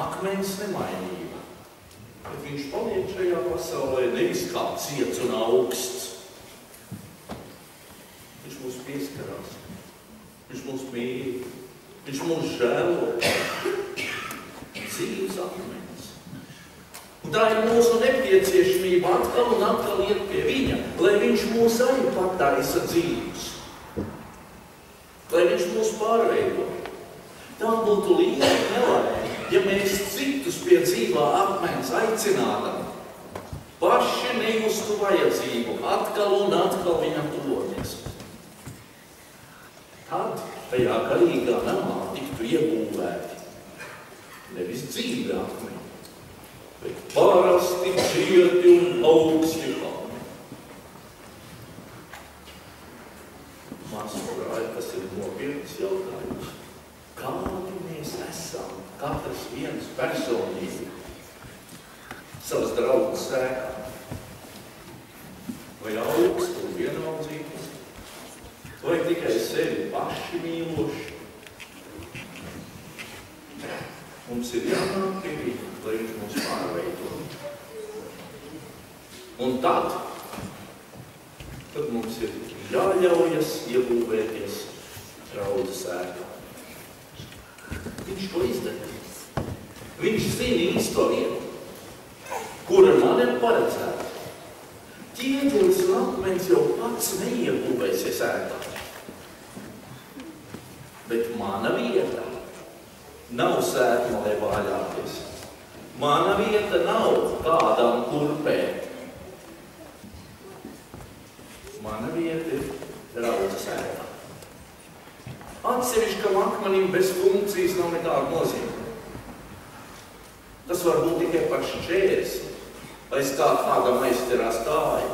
Akmens nemainība. Bet viņš paliek šajā pasaulē nevis kā ciets un augsts. Viņš mūs pieskarās. Viņš mūs mīl. Viņš mūs žēlo. Dzīves akmens. Un tā ir mūsu nepieciešamība atkal un atkal iet pie viņa, lai viņš mūs arī pataisa dzīves. Lai viņš mūs pārveido. Tā būtu liela nelaime, ja mēs citus pie dzīvā akmens aicinādam, paši nejustu vajadzību, atkal un atkal viņam tuvoties. Tad tajā garīgā namā tiktu iebūvēti nevis dzīvi akmeņi, bet parasti cieti un augsti kalni. Mans brāļi bet tas ir nopietns jautājums. Kādi mēs esam, katrs viens personīgi, savas draudzes sēkā? Vai augst un vienaldzīgs? Vai tikai sevi paši mīloši? Mums ir jānāk pie viņa, lai viņš mūs pārveido. Un tad mums ir jāļaujas iebūvēties draudzes ēkā. Viņš to izdarīs. Viņš zina īsto vietu, kura man ir paredzēta. Ķieģelis un akmens jau pats neiebūvēsies ēkā. Bet mana vieta nav sēkmalē vāļāties. Mana vieta nav kādam kurpēt. Mana vieta ir draudzes ēkā. Atsevišķam akmenim bez funkcijas nav nekāda nozīme. Tas var būt tikai par šķērs, aiz kā kādam aizķerās kāja.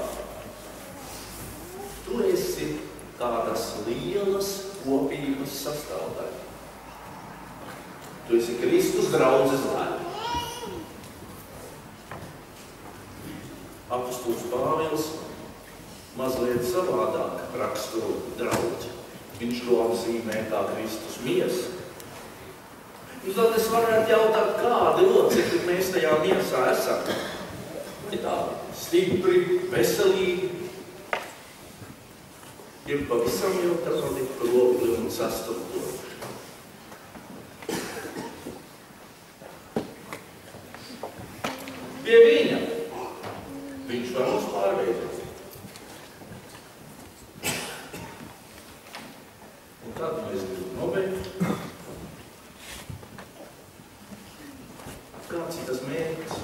Tu esi kādas lielas kopības sastāvdaļa. Tu esi Kristus draudzes daļa. Apostols Pāvils mazliet savādāk raksturo draudzi. Viņš to apzīmē kā Kristus miesu. Un tad es varētu jautāt, kādi locekļi mēs tajā miesā esam. Ir tādi stipri, veselīgi. Ir pavisam jau tādi probli un sastoptori. Pie viņa viņš var mums pārveidot. Un tad mēs gribam nobeigt. Kāds ir tas mērķis?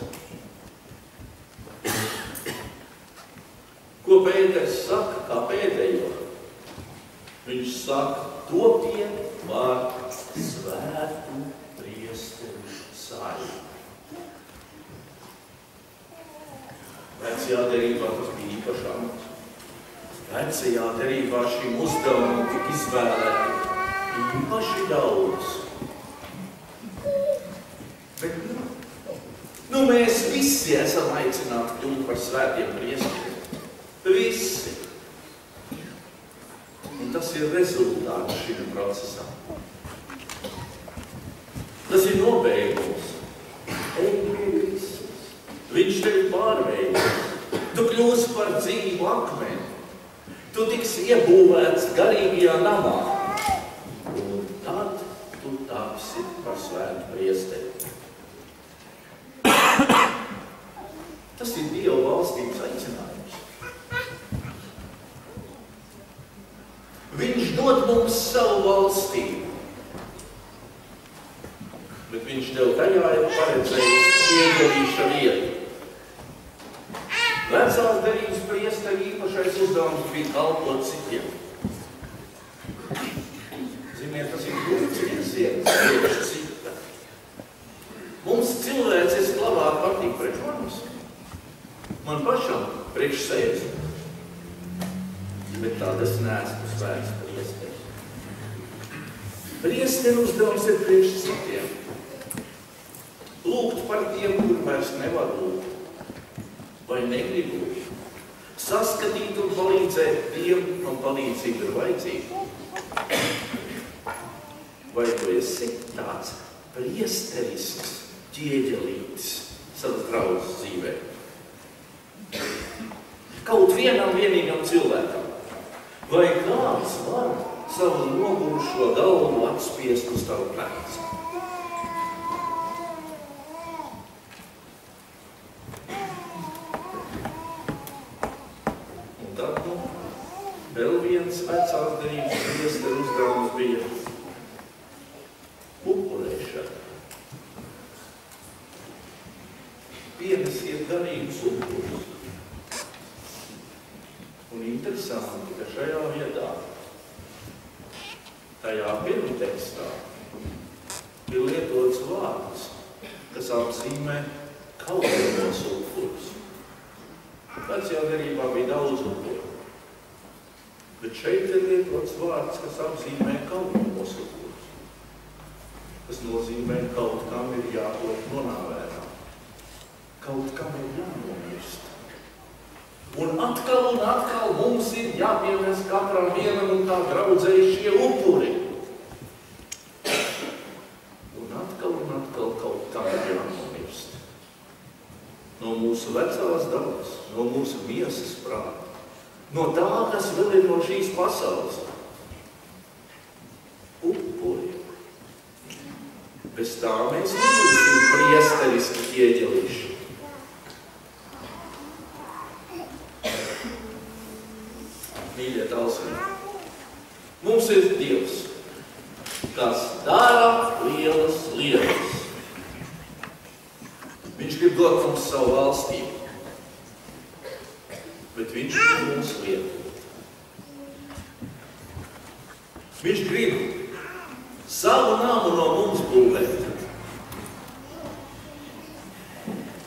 Ko Pēters saka, kā pēdējo? Viņš saka, topiet par svētu priesteru saimi. Vecajā derībā tas bija īpaši amats. Vecajā derībā šim uzdevumam tika izvēlēti īpaši daudz. Bet mēs visi esam aicināti kļūt par svētiem priesteriem. Visi. Un tas ir rezultāts šim procesam. Tas ir nobeigums. Ej pie Kristus. Viņš tevi pārveidos. Tu kļūsi par dzīvu akmeni. Tu tiksi iebūvēts garīgajā namā. Un tad tu tapsi par svētu priesteri. Tas ir Dieva valstības aicinājums. Viņš dod mums savu valstību. Bet viņš tev tajā ir paredzējis iegadīša vietu. Vecās derības priesteri īpašais uzdevums bija kalpot citiem. Ziniet, tas ir grūts virziens priekš cita. Mums cilvēces labāk patīk priekš manis. Man pašam priekš sevis. Bet tā tas neesmu svēts priesteris. Priesteru uzdevums ir priekš citiem. Lūgt par tiem, kur vairs nevar lūgt. Vai negribu saskatīt un palīdzēt tiem, kam palīdzība ir vajadzīga? Vai tu esi tāds priesterisks ķieģelītis savas draudzes dzīvē? Kaut vienam vienīgam cilvēkam. Vai kāds var savu nogurušo galvu atspiest uz tavu plecu? Vēl viens vecās derības priesteru uzdevums bija upurēšana. Pienesiet garīgus upurus. Un interesanti, ka šajā vietā, tajā pirmtekstā, ir lietots vārds, kas apzīmē kalpojamos upurus. Vecajā derībā bija daudz upuru. Bet šeit ir lietots vārds, kas apzīmē kaut ko nosūtot. Tas nozīmē, kaut kam ir jābūt nonāvērā. Kaut kam ir jānomirst. Un atkal mums ir jāpienes katram vienam un tā draudzējušie upuri. Un atkal kaut kam ir jānomirst. No mūsu vecās dabas, no mūsu miesas prāta, no tā, kas vēl ir no šīs pasaules. Upuri. Bez tā mēs nebūsim priesteriski ķieģelīši. Mīļie tausiņi, mums ir Dievs, kas dara lielas lietas. Viņš grib dot mums savu valstību, bet viņš grib mums lietot. Viņš grib savu namu no mums būvēt.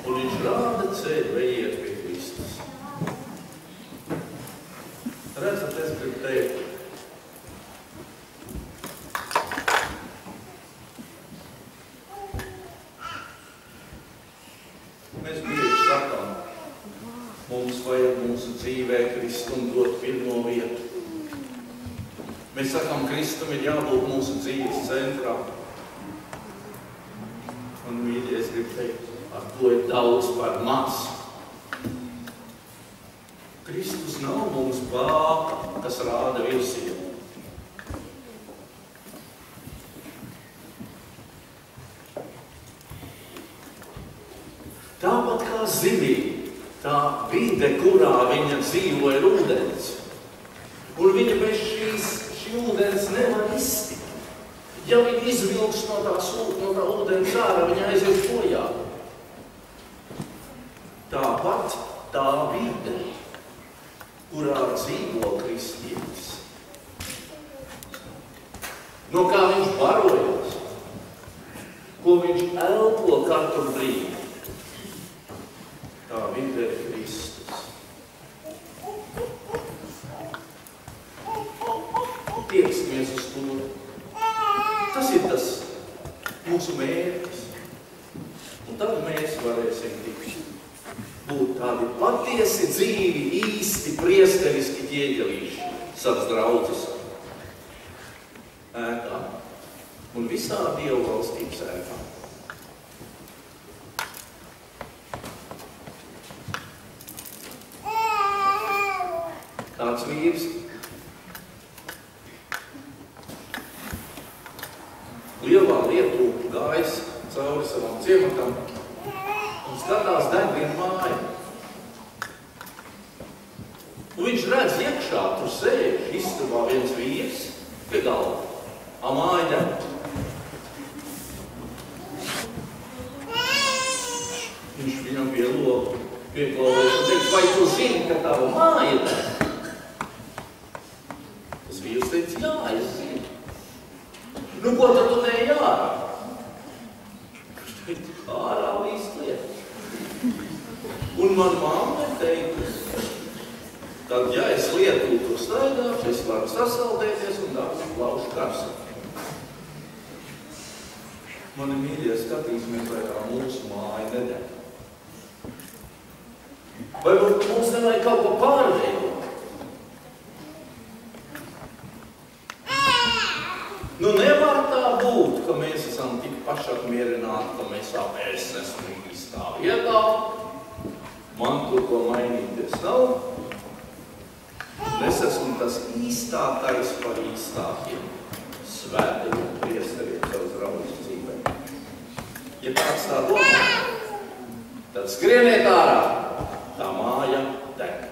Un viņš rāda ceļu, ejiet pie Kristus. Redzat, es gribu teikt. Mēs bieži sakām, mums vajag mūsu dzīvē Kristum dot pirmo vietu. Mēs sakām, Kristum ir jābūt mūsu dzīves centrā. Un, mīļie, es gribu teikt, ar to ir daudz par maz. Kristus nav mums bāka, kas rāda virzienu. Tāpat kā zivī, tā vide, kurā viņa dzīvo, ir ūdens. Un viņa bez šī ūdens nevar iztikt. Ja viņa izvilks no tā ūdens ārā, viņa aizies bojā. Tāpat tā vide, kurā dzīvo kristietis. No kā viņš barojas, ko viņš elpo katru brīdi. Tā vide ir Kristus. Tieksimies uz to. Tas ir tas mūsu mērķis. Un tad mēs varēsim būt tādi patiesi dzīvi, īsti, priesteriski ķieģelīši savas draudzes ēkā un visā Dievu valstības ēkā. Kāds vīrs lielā lietu gājis cauri savam ciematam un skatās deg vienu māju. Un viņš redz iekšā, tur sēž istabā viens vīrs pie galva. A māja deg. Viņš viņam pieklauvēs un teiks, vai tu zini, ka tava māja deg? Tas vīrs teica, jā, es zinu. Nu, ko tad tu neej ārā? Viņš teica, ārā līst lieta. Un man mamma teica, tad, ja es lietu tur staigāšu, es varu sasaldēties un dabūšu plaušu karsu. Mani mīļie, skatīsimies, vai tā mūsu māja nedeg. Vai mums nevajag kaut ko pārveidot? Nu, nevar tā būt, ka mēs esam tik pašapmierināti, ka mēs es esmu īstā vietā, man tur ko mainīties nav. Es esmu tas īstākais par īstākiem svētiem un priesteriem savas draudzes dzīvē. Ja kāds tā domā, tad skrieniet ārā, tā māja deg.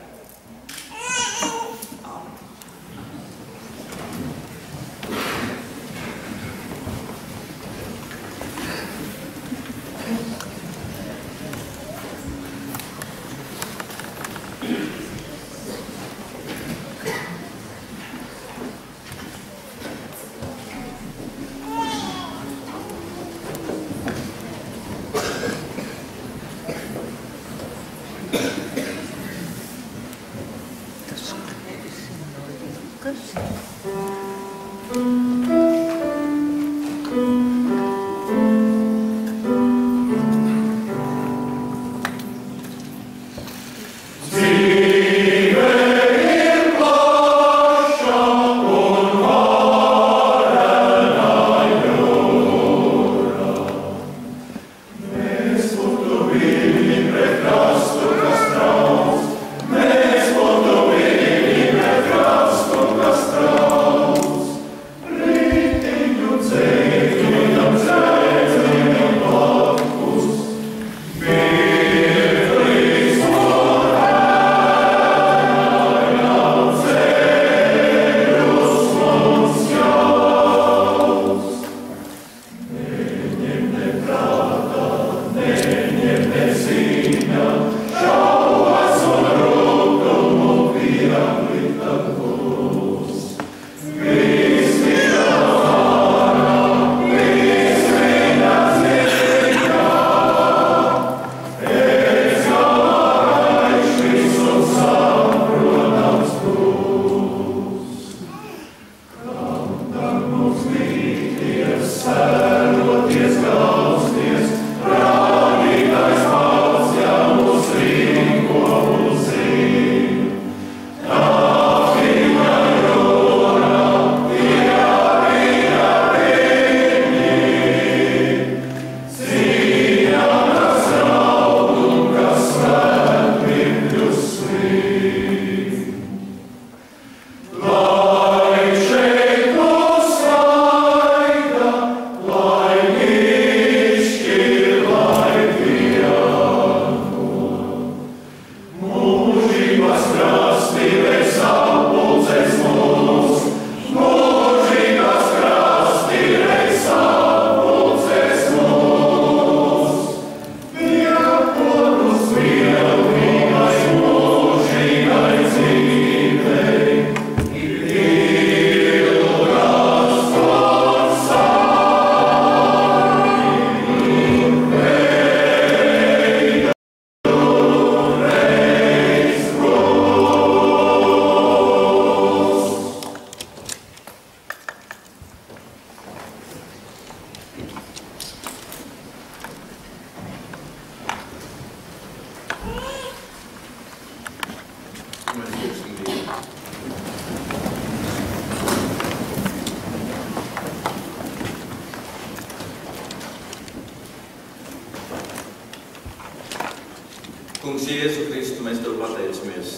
Kungs, Jēzu Kristu, mēs Tev pateicamies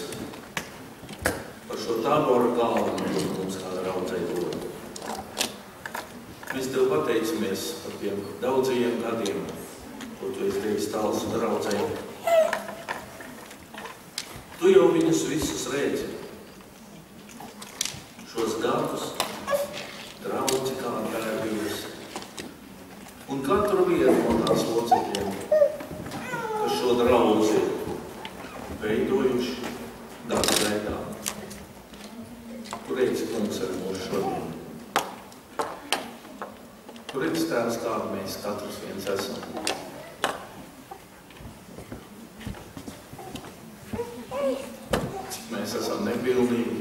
par šo Tabora kalnu, ko mums kā draudzei dod. Mēs Tev pateicamies par tiem daudzajiem gadiem, ko Tu esi devis Tavas draudzei. Tu jau viņus visus redzi. Šos gadus, draudzi kā tēvības. Un katru vienu no tās locekļiem, kas šo draudzi veidojuši gadu gaitā. Tu redzi, Kungs, ar mūsu šodien. Tu redzi, Tēvs, kā mēs katrs viens esam. Cik mēs esam nepilnīgi.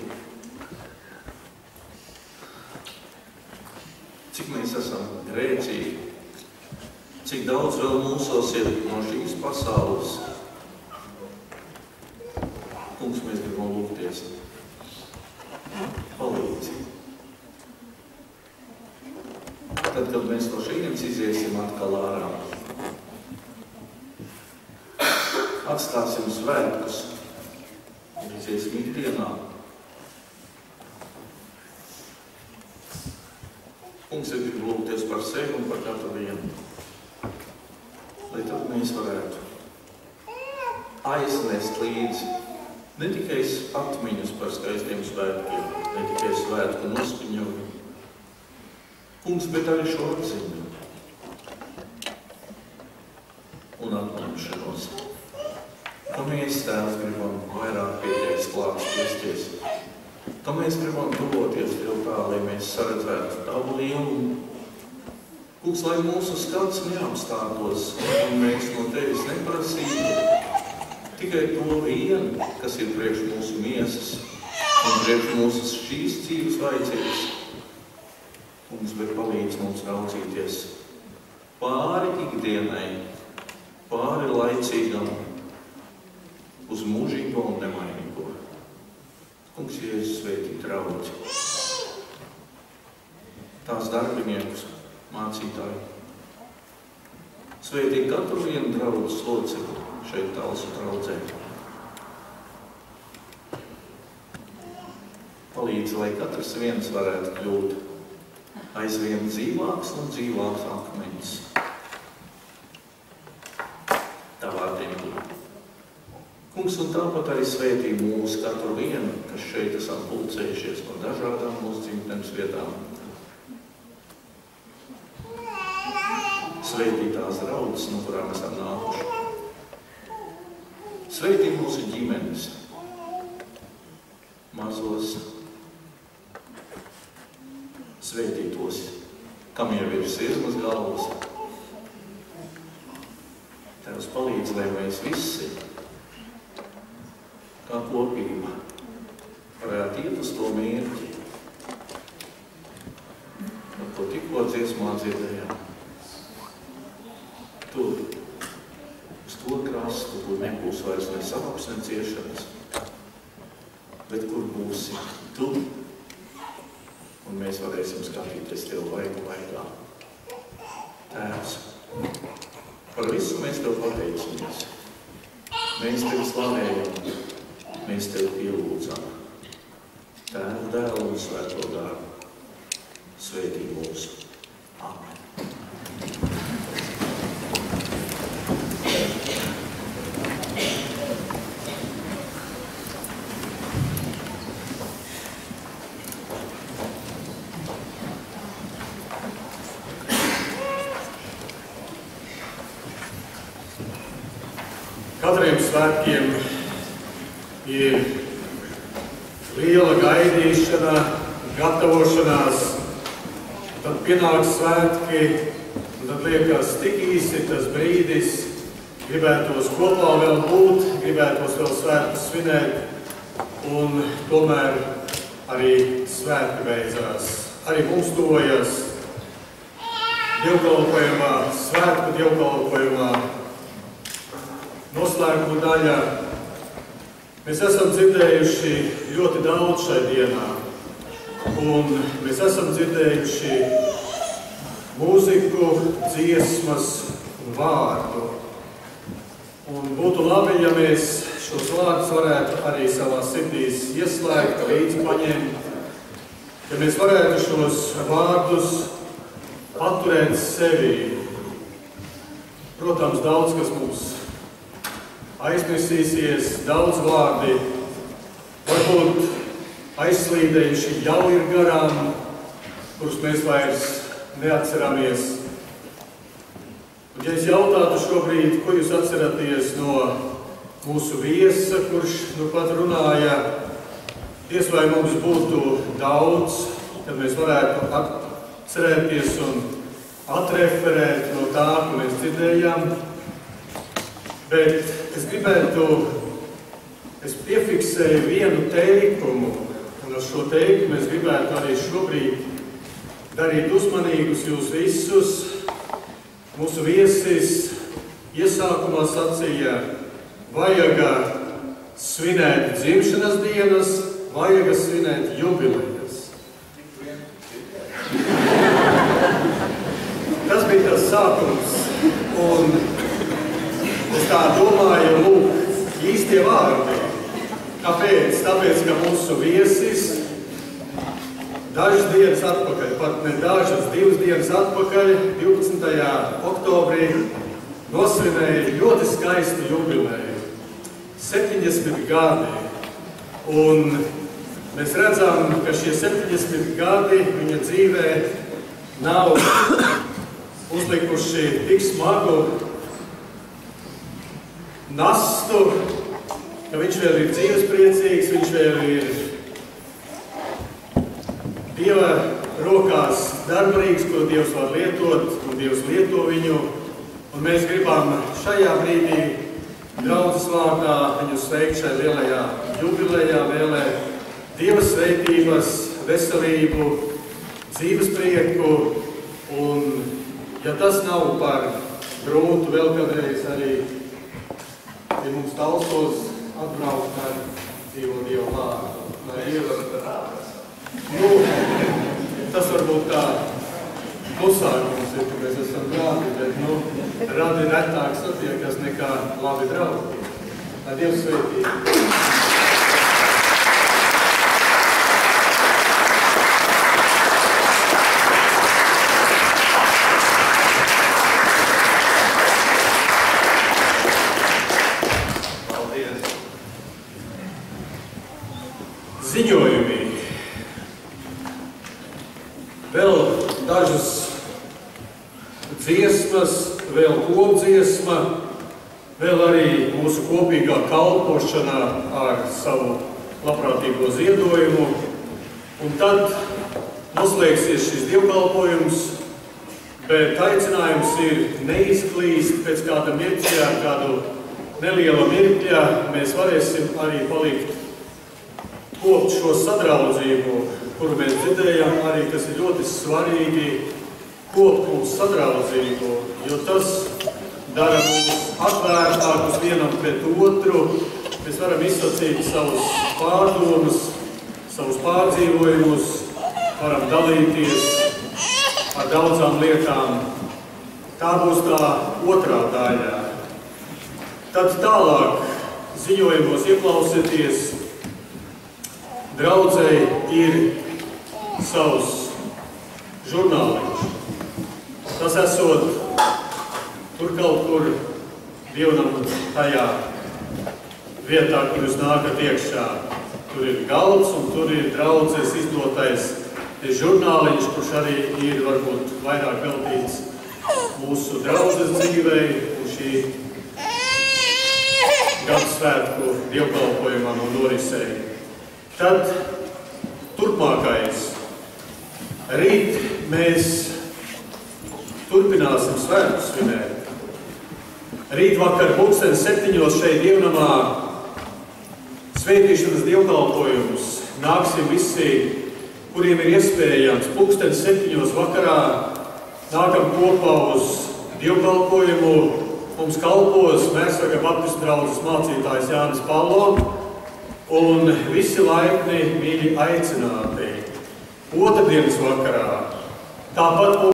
Cik mēs esam grēcīgi. Cik daudz vēl mūsos ir no šīs pasaules. Kungs, mēs gribam lūgties. Palīdzi. Tad, kad mēs no šīs iziesim atkal ārā, atstāsim svētkus un iziesim ikdienā. Kungs, es gribu lūgties par sevi un par katru vienu. Lai tad mēs varētu aiznest līdzi ne tikai atmiņas par skaistiem svētkiem, ne tikai svētku noskaņojumu, Kungs, bet arī šo atziņu un atņemšanos. Ka mēs, Tēvs, gribam vairāk pie Tevis klāt spiesties. Ka mēs gribam tuvoties Tev tā, lai mēs saredzētu Tavu lielumu. Kungs, lai mūsu skats neapstātos, un mēs no Tevis neprasītu tikai to vienu, kas ir priekš mūsu miesas un priekš mūsu šīs dzīves vajadzības. Kungs, bet palīdz mums raudzīties pāri ikdienai, pāri laicīgam, uz mūžīgo un nemainīgo. Kungs, Jēzus sveitī draudzi, tās darbiniekus, mācītāji. Sveitī katru vienu draudzes locekli šeit Tavas draudzē. Palīdzi, lai katrs viens varētu kļūt aizvien dzīvāks un dzīvāks akmeņs Tavā templī. Kungs, un tāpat arī sveitī mūs katru vienu, kas šeit esam pulcējušies no dažādām mūsu dzimtenes vietām. Sveitī tās draudzes, no kurām esam nākuši. Sveitī mūsu ģimenes, mazos, sveitī tos, kam jau ir sirmas galvas. Tevs palīdz, lai mēs visi, kā kopība, varētu iet uz to mērķi, ar ko tikko dziesmā dzirdējām. Tur, uz to krastu, kur nebūs vairs ne savāks, ne ciešanas, bet kur būsi Tu, un mēs varēsim skatīties Tev vaigu vaigā. Tēvs, par visu mēs Tev pateicamies. Mēs Tevi slavējam, mēs Tevi pielūdzam. Tēvu, Dēlu un Svēto Garu, sveitī mūs. Amen. Katriem svētkiem ir liela gaidīšana, gatavošanās, tad pienāk svētki, un tad liekas tik īsi tas brīdis, gribētos kopā vēl būt, gribētos vēl svētkus svinēt, un tomēr arī svētki beidzās. Arī mums tuvojas dievkalpojumā, svētku dievkalpojumā, noslēguma daļa. Mēs esam dzirdējuši ļoti daudz šai dienā, un mēs esam dzirdējuši mūziku, dziesmas un vārdu. Un būtu labi, ja mēs šos vārdus varētu arī savā sirdīs ieslēgt, līdzi paņemt, ja mēs varētu šos vārdus paturēt sevi. Protams, daudz, kas mums aizmirsīsies, daudz vārdi varbūt aizslīdējuši jau ir garām, kurus mēs vairs neatceramies. Un, ja es jautātu šobrīd, ko jūs atceraties no mūsu viesa, kurš nu pat runāja, diez vai mums būtu daudz, kad mēs varētu atcerēties un atreferēt no tā, ko mēs dzirdējām. Bet es piefiksēju vienu teikumu, un ar šo teikumu es gribētu arī šobrīd darīt uzmanīgus jūs visus. Mūsu viesis iesākumā sacīja, vajag svinēt dzimšanas dienas, vajag svinēt jubilejas. Tas bija tas sākums, un es tā domāju, lūk, īstie vārdi. Kāpēc? Tāpēc, ka mūsu viesis dažas dienas atpakaļ, pat ne dažas, 2 dienas atpakaļ, 12. oktobrī, nosvinēja ļoti skaistu jubileju. 70 gadi. Un mēs redzam, ka šie 70 gadi viņa dzīvē nav uzlikuši tik smagu nastu, ka viņš vēl ir dzīvespriecīgs, viņš vēl ir Dieva rokās darbrīgs, ko Dievs var lietot, un Dievs lieto viņu. Un mēs gribam šajā brīdī draudzes vārdā viņu sveikt šai lielajā jubilejā, vēlē Dieva sveitības, veselību, dzīves prieku. Un, ja tas nav par grūtu, vēl kādreiz arī ja mums talsos atbraukt ar dzīvo Dievu vārdu. Lai Dievs tas varbūt tā klusākums ir, ka mēs esam rādi, bet rādi retāk satiekas nekā labi draugi. Lai Dievs sveitī! Ziņojumi. Vēl dažas dziesmas, vēl kopdziesma, vēl arī mūsu kopīgā kalpošana ar savu labprātīgo ziedojumu. Un tad noslēgsies šis dievkalpojums, bet aicinājums ir neizklīst pēc kāda mirkļa, kādu neliela mirkļa. Mēs varēsim arī palikt kopt šo sadraudzību, kuru mēs dzirdējām arī, kas ir ļoti svarīgi, kopt mūsu sadraudzību, jo tas dara mūs atvērtākus vienam pret otru. Mēs varam izsacīt savus pārdomus, savus pārdzīvojumus, varam dalīties ar daudzām lietām. Tā būs tā otrā daļa. Tad tālāk ziņojumos ieklausieties. Draudzei ir savs žurnāliņš. Tas esot tur kaut kur dievnam tajā vietā, kur jūs nākat iekšā. Tur ir galds un tur ir draudzes izdotais žurnāliņš, kurš arī ir varbūt vairāk veltīts mūsu draudzes dzīvei un šī gadasvētku dievkalpojumam un norisei. Tad turpmākais. Rīt mēs turpināsim svētkus svinēt. Rīt vakar 7:00 šeit dievnamā svētīšanas dievkalpojums. Nāksim visi, kuriem ir iespējams, 7:00 vakarā nākam kopā uz dievkalpojumu. Mums kalpos Mērsvaga baptistu draudzes mācītājs Jānis Palo. Un visi laipni mīļi aicināti. Otrdienas vakarā. Tāpat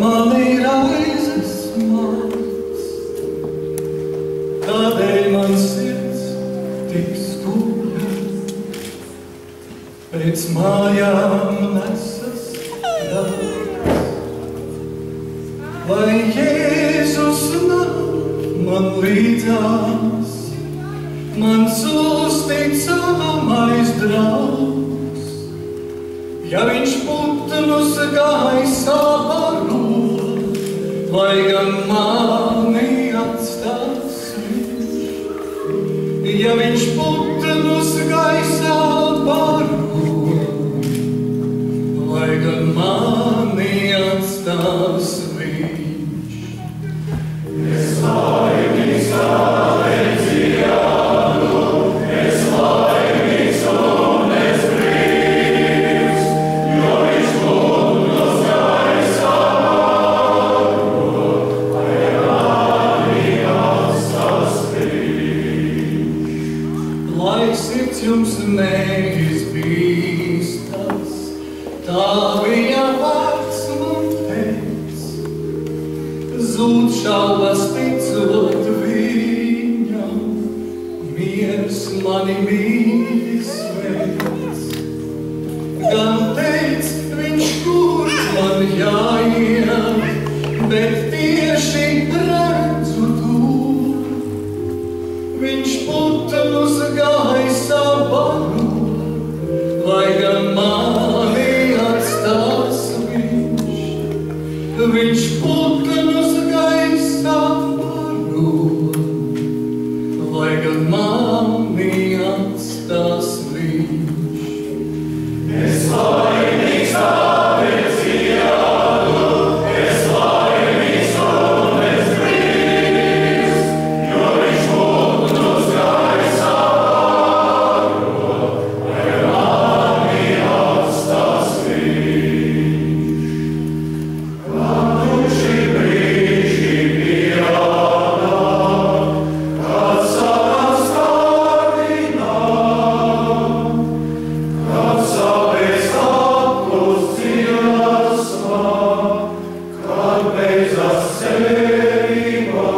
man ir raizes mans, tādēļ man sirds tik skūja, pēc mājām nesas rāds. Vai Jēzus nav man līdzās, mans uzticamais draugs, ja viņš putnus gaisā baro, lai gan mani atstās viņš. Ja viņš putnus gaisā baro, lai gan mani atstās viņš. Es laimīgs tāpēc jādu, es laimīgs un es brīvs, jo viņš putnus gaisā baro, lai mani atstās viņš. Lai sirds jums neizbīstas, tā viņa vārds man teic, zūd šaubas ticot viņam, miers mani mīlis veids. Gan teic viņš, kur man jāiet, bet tieši redzu tu, viņš putnus gaisā baro, lai gan mani atstās viņš. Viņš putnus gaisā baro, lai gan mani atstās viņš. Es laimīgs tāpēc jādu, es laimīgs un es brīvs, jo viņš putnus gaisā baro, lai mani atstās viņš. Kad šī brīži pienāk, kad sanas kārdināt, kad sapēs aplūs dziesmā, kad beidzas cerībā,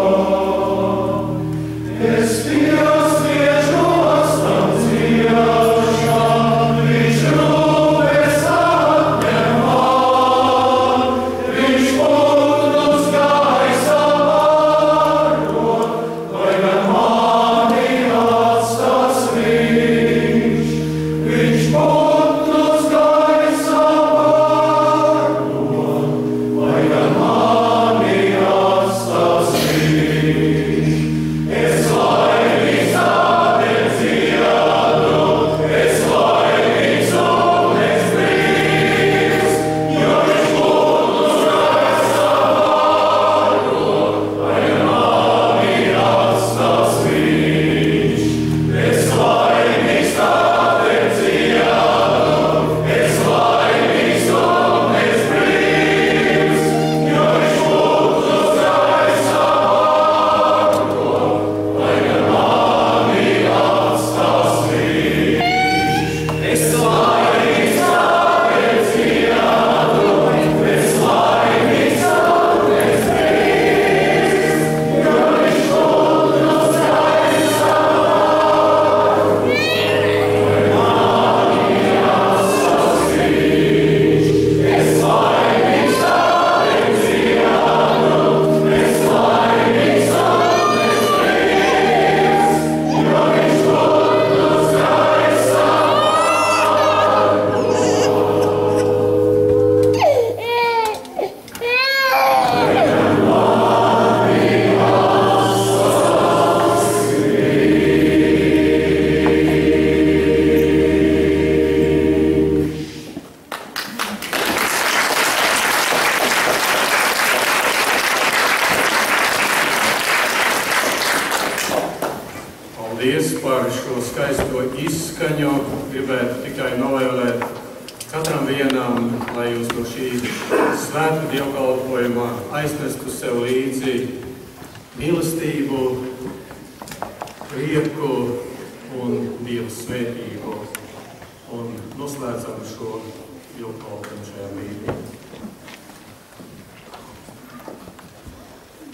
es piespriežu astam ciešam, viņš rūpes atņem man, viņš putnus gaisā baro, lai gan mani atstās viņš. Viņš putnus gaisā baro, lai gan mani atstās viņš. Es laimīgs tāpēc jādu, es laimīgs un es brīvs, jo viņš putnus gaisā baro, lai gan mani atstās viņš. Es laimīgs tāpēc jādu, es laimīgs un es brīvs, jo viņš putnus gaisā baro, lai gan mani atstās viņš. Es laimīgs tāpēc jādu, es laimīgs un es brīvs, jo viņš putnus gaisā baro, lai mani atstās viņš. Es laimīgs tāpēc jādu, es laimīgs un es brīvs, jo viņš putnus gaisā Paldies par šo skaisto izskaņu. Gribētu tikai novēlēt katram vienam, lai jūs no šī svētku dievkalpojuma aiznestu sev līdzi mīlestību, prieku un Dieva svētību. Un noslēdzam šo dievkalpojumu šajā brīdī.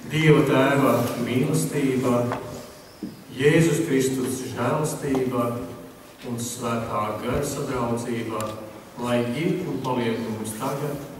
Dieva Tēva mīlestība, Jēzus Kristus žēlastība un Svētā gara sadraudzība, lai ir un paliek mums tagad